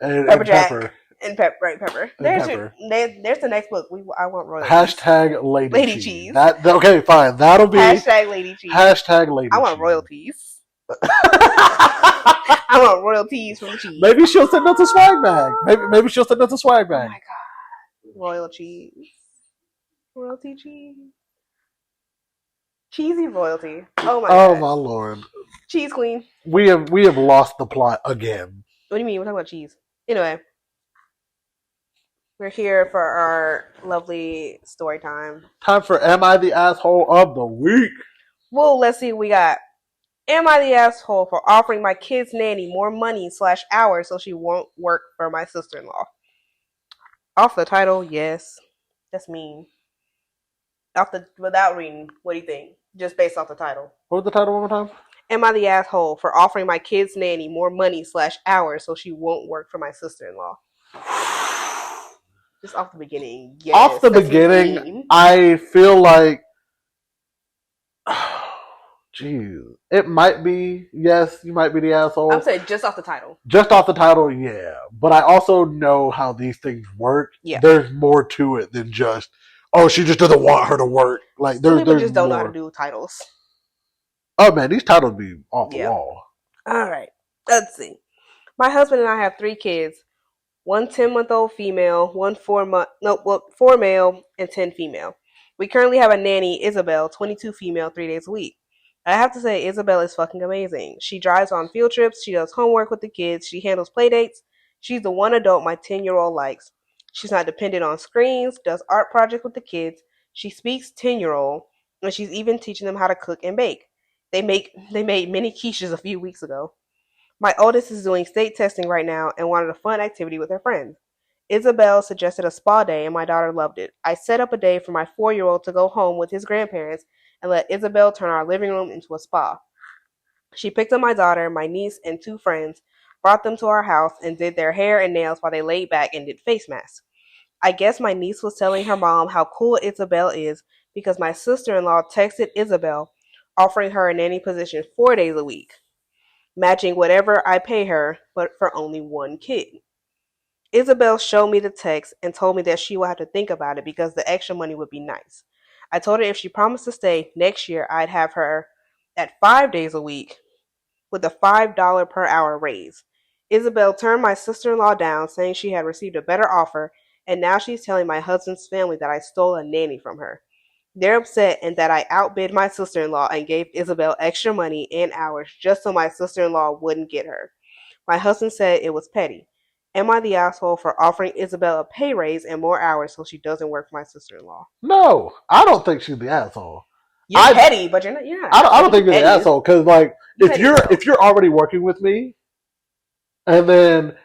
And Pepper Jack. pepper. and Pepper. And There's pepper. there's the next book. I want royalties. Hashtag lady, Lady cheese. cheese. That okay, fine. That'll be Hashtag lady cheese. hashtag lady I want cheese. royalties. I want royalties from the cheese. Maybe she'll send us a swag bag. Maybe she'll send us a swag Oh bag. my god. Royal cheese. Royalty cheese. Cheesy royalty. Oh my Oh god. my lord. Cheese queen. We have lost the plot again. What do you mean? We're talking about cheese. Anyway. We're here for our lovely story time. Time for Am I the Asshole of the Week? Well, let's see what we got. Am I the asshole for offering my kid's nanny more money / hours so she won't work for my sister-in-law? Off the title, yes. That's mean. Without reading, what do you think? Just based off the title. What was the title one more time? Am I the asshole for offering my kid's nanny more money / hours so she won't work for my sister-in-law? Just off the beginning, yes. Off the that's beginning, mean. I feel like, geez, it might be, yes, you might be the asshole. I'm saying just off the title. Just off the title, yeah. But I also know how these things work. Yeah. There's more to it than just, oh, she just doesn't want her to work. Like Some there's people just don't know how more. to do titles. Oh man, these titles be off the Yeah. wall. All right, let's see. My husband and I have 3 kids. 1 10-month-old female, 4 male, and 10 female. We currently have a nanny, Isabel, 22 female, 3 days a week. I have to say, Isabel is fucking amazing. She drives on field trips, she does homework with the kids, she handles play dates. She's the one adult my 10-year-old likes. She's not dependent on screens, does art projects with the kids. She speaks 10-year-old, and she's even teaching them how to cook and bake. They made mini quiches a few weeks ago. My oldest is doing state testing right now and wanted a fun activity with her friends. Isabel suggested a spa day and my daughter loved it. I set up a day for my 4-year-old to go home with his grandparents and let Isabel turn our living room into a spa. She picked up my daughter, my niece, and 2 friends, brought them to our house, and did their hair and nails while they laid back and did face masks. I guess my niece was telling her mom how cool Isabel is because my sister-in-law texted Isabel offering her a nanny position 4 days a week, matching whatever I pay her, but for only 1 kid. Isabel showed me the text and told me that she would have to think about it because the extra money would be nice. I told her if she promised to stay next year, I'd have her at 5 days a week with a $5 per hour raise. Isabel turned my sister-in-law down, saying she had received a better offer, and now she's telling my husband's family that I stole a nanny from her. They're upset and that I outbid my sister-in-law and gave Isabel extra money and hours just so my sister-in-law wouldn't get her. My husband said it was petty. Am I the asshole for offering Isabel a pay raise and more hours so she doesn't work for my sister-in-law? No, I don't think she's the asshole. You're petty, but you're not. You're not. I don't think you're the asshole because, like, if you're already working with me, and then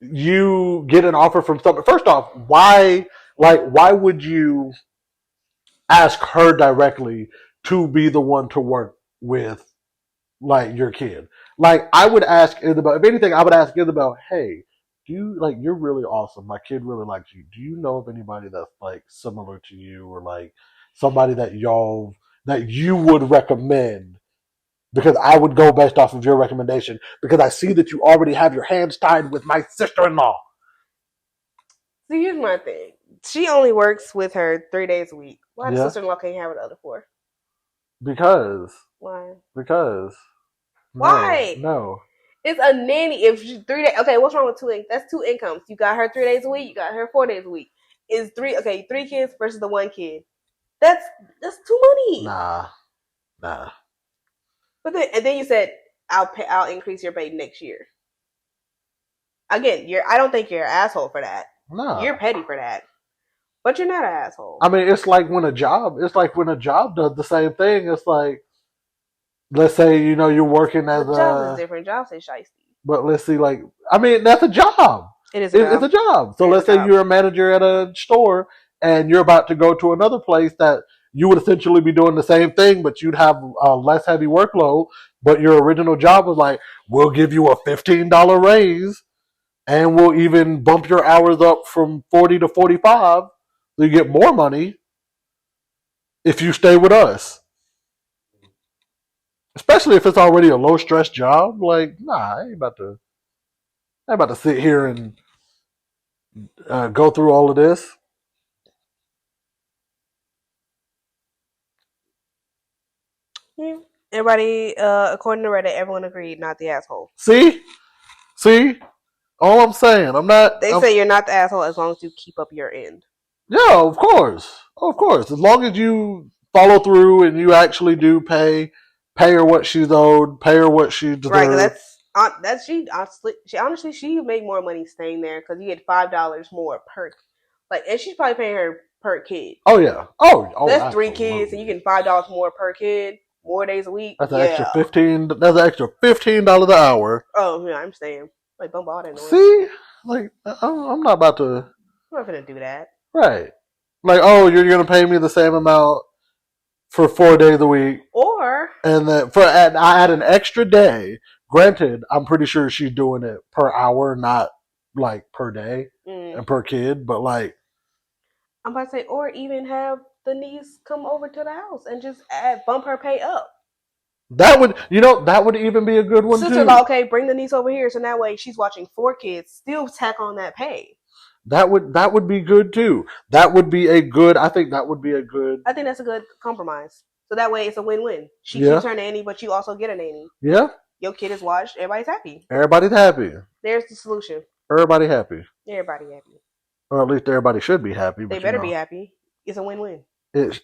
you get an offer from somebody. First off, why would you ask her directly to be the one to work with, like, your kid? Like, I would ask Isabel. If anything, I would ask Isabel, hey, do you, like, you're really awesome. My kid really likes you. Do you know of anybody that's, like, similar to you, or, like, somebody that you would recommend? Because I would go based off of your recommendation, because I see that you already have your hands tied with my sister-in-law. See, here's my thing. She only works with her 3 days a week. Why the sister-in-law can't have the other 4? Because. Why? Because. Why? No. It's a nanny. If she 3 days, okay, what's wrong with 2? That's 2 incomes. You got her 3 days a week. You got her 4 days a week. Is 3 3 kids versus the 1 kid? That's too money. Nah. But then you said I'll increase your pay next year. Again, I don't think you're an asshole for that. No. You're petty for that. But you're not an asshole. I mean, it's like when a job does the same thing. It's like, let's say, you're working as a job is different. Jobs say shiesty. But let's see, like, I mean, that's a job. It is a job. It's a job. So let's say you're a manager at a store and you're about to go to another place that you would essentially be doing the same thing, but you'd have a less heavy workload. But your original job was like, we'll give you a $15 raise, and we'll even bump your hours up from 40 to 45, so you get more money if you stay with us. Especially if it's already a low stress job. Like, nah, I ain't about to sit here and go through all of this. Yeah. Everybody, according to Reddit, everyone agreed, not the asshole. See? All I'm saying, They say you're not the asshole as long as you keep up your end. Yeah, of course. As long as you follow through and you actually do pay her what she's owed, pay her what she deserves. Right, she honestly she make more money staying there because you get $5 more per, like, and she's probably paying her per kid. Oh yeah. Oh, that's 3 kids, and you get $5 more per kid, more days a week. That's an extra $15. That's an extra $15 an hour. Oh yeah, I'm saying, like, bump all that noise. See, like, I'm not about to. I'm not gonna do that. Right. Like, oh, you're gonna pay me the same amount for 4 days a week, and then I add an extra day. Granted, I'm pretty sure she's doing it per hour, not like per day and per kid. But, like, I'm about to say, or even have the niece come over to the house and just bump her pay up. That would even be a good one. Sister-in-law, okay, bring the niece over here, so that way she's watching 4 kids. Still tack on that pay. That would be good too. I think that's a good compromise. So that way it's a win-win. She keeps her nanny, but you also get a nanny. Yeah. Your kid is watched. Everybody's happy. There's the solution. Everybody happy. Or at least everybody should be happy. They better be happy. It's a win-win. It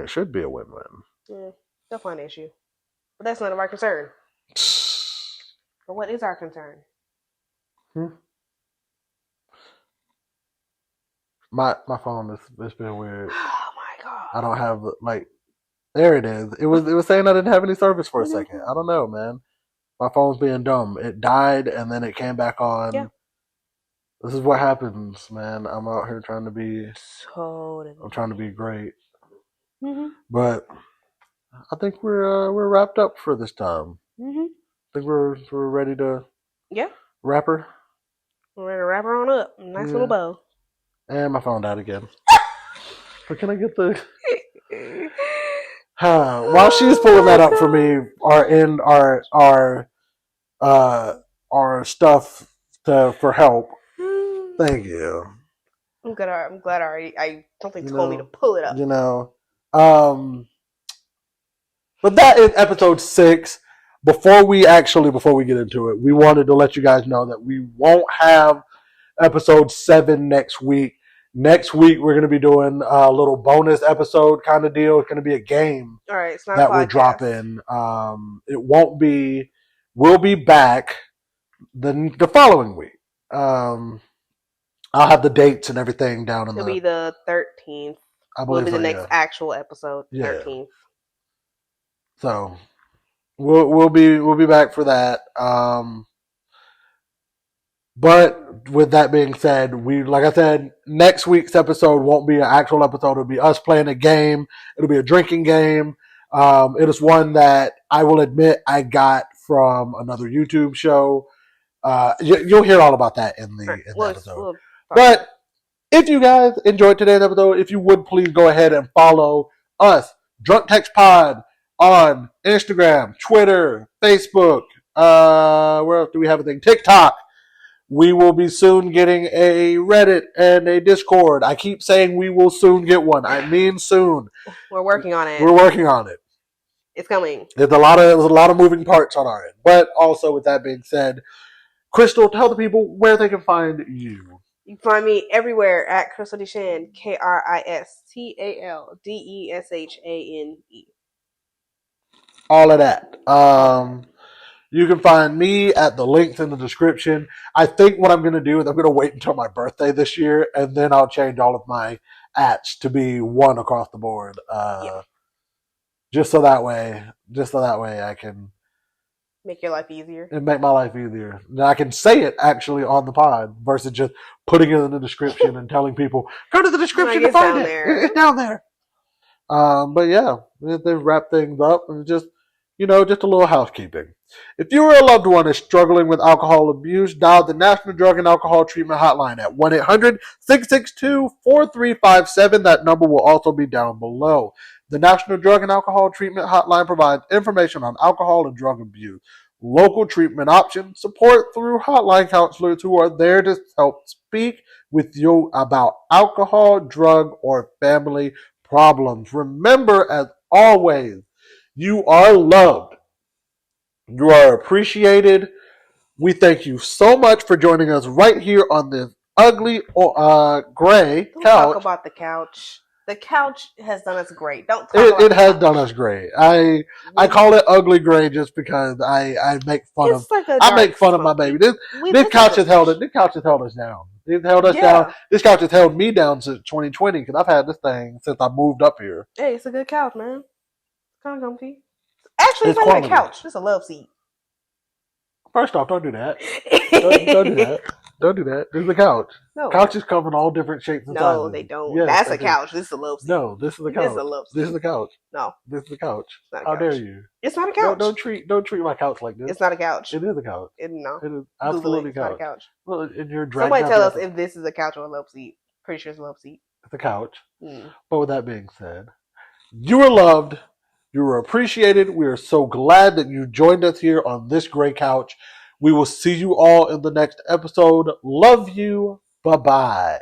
should be a win-win. Yeah, they'll find an issue. But that's none of our concern. But what is our concern? My phone it's been weird. Oh my god! I don't have, like, there it is. It was saying I didn't have any service for a second. I don't know, man. My phone's being dumb. It died and then it came back on. Yeah. This is what happens, man. I'm out here trying to be. I'm trying to be great. Mm-hmm. But I think we're wrapped up for this time. Mm-hmm. I think we're ready to. Yeah. Wrap her. We're ready to wrap her on up. Nice little bow. And my phone died again. But can I get the? While she's pulling that up for me, our stuff for help. Thank you. I'm glad I something told me to pull it up. But that is episode 6. Before we get into it, we wanted to let you guys know that we won't have episode 7 next week. Next week, we're going to be doing a little bonus episode kind of deal. It's going to be a game All right, it's not that a we're podcast. dropping. It won't be. We'll be back the following week. I'll have the dates and everything down in It'll be the 13th. I Will believe be the so, next yeah. actual episode. Yeah. 13th. So we'll be back for that. But with that being said, like I said, next week's episode won't be an actual episode. It'll be us playing a game. It'll be a drinking game. It is one that I will admit I got from another YouTube show. You'll hear all about that in the episode. But if you guys enjoyed today's episode, if you would please go ahead and follow us, Drunk Text Pod, on Instagram, Twitter, Facebook. Where else do we have a thing? TikTok. We will be soon getting a Reddit and a Discord. I keep saying we will soon get one. I mean soon. We're working on it. We're working on it. It's coming. There's a lot of moving parts on our end. But also, with that being said, Kristal, tell the people where they can find you. You can find me everywhere at Kristal Deshan, KristalDeshane. All of that. You can find me at the links in the description. I think what I'm going to do is I'm going to wait until my birthday this year, and then I'll change all of my @s to be one across the board. Just so that way I can make your life easier. And make my life easier. Now I can say it actually on the pod versus just putting it in the description and telling people, go to the description to find it. It's down there. But yeah, they wrap things up and just a little housekeeping. If you or a loved one is struggling with alcohol abuse, dial the National Drug and Alcohol Treatment Hotline at 1-800-662-4357. That number will also be down below. The National Drug and Alcohol Treatment Hotline provides information on alcohol and drug abuse, local treatment options, support through hotline counselors who are there to help speak with you about alcohol, drug, or family problems. Remember, as always, you are loved. You are appreciated. We thank you so much for joining us right here on this ugly gray couch. Don't talk about the couch. The couch has done us great. Don't talk about it has done us great. I call it ugly gray just because I make fun of my baby. This couch has held us down. It's held us down. This couch has held me down since 2020 because I've had this thing since I moved up here. Hey, it's a good couch, man. It's kind of comfy. Actually, it's not even a couch. It's a love seat. First off, don't do that. don't do that. Don't do that. This is a couch. No. Couches come in all different shapes and sizes. No, they don't. Yes, that's a couch. This is a love seat. No, this is a couch. This is a love seat. This is a couch. No. This is a couch. It's not a How couch. dare you? It's not a couch. Don't treat my couch like this. It's not a couch. It is a couch. No. It is absolutely it's not a couch. Well, and you're Somebody tell us if this is a couch or a love seat. Pretty sure it's a love seat. It's a couch. But with that being said, you are loved. You are appreciated. We are so glad that you joined us here on this gray couch. We will see you all in the next episode. Love you. Bye-bye.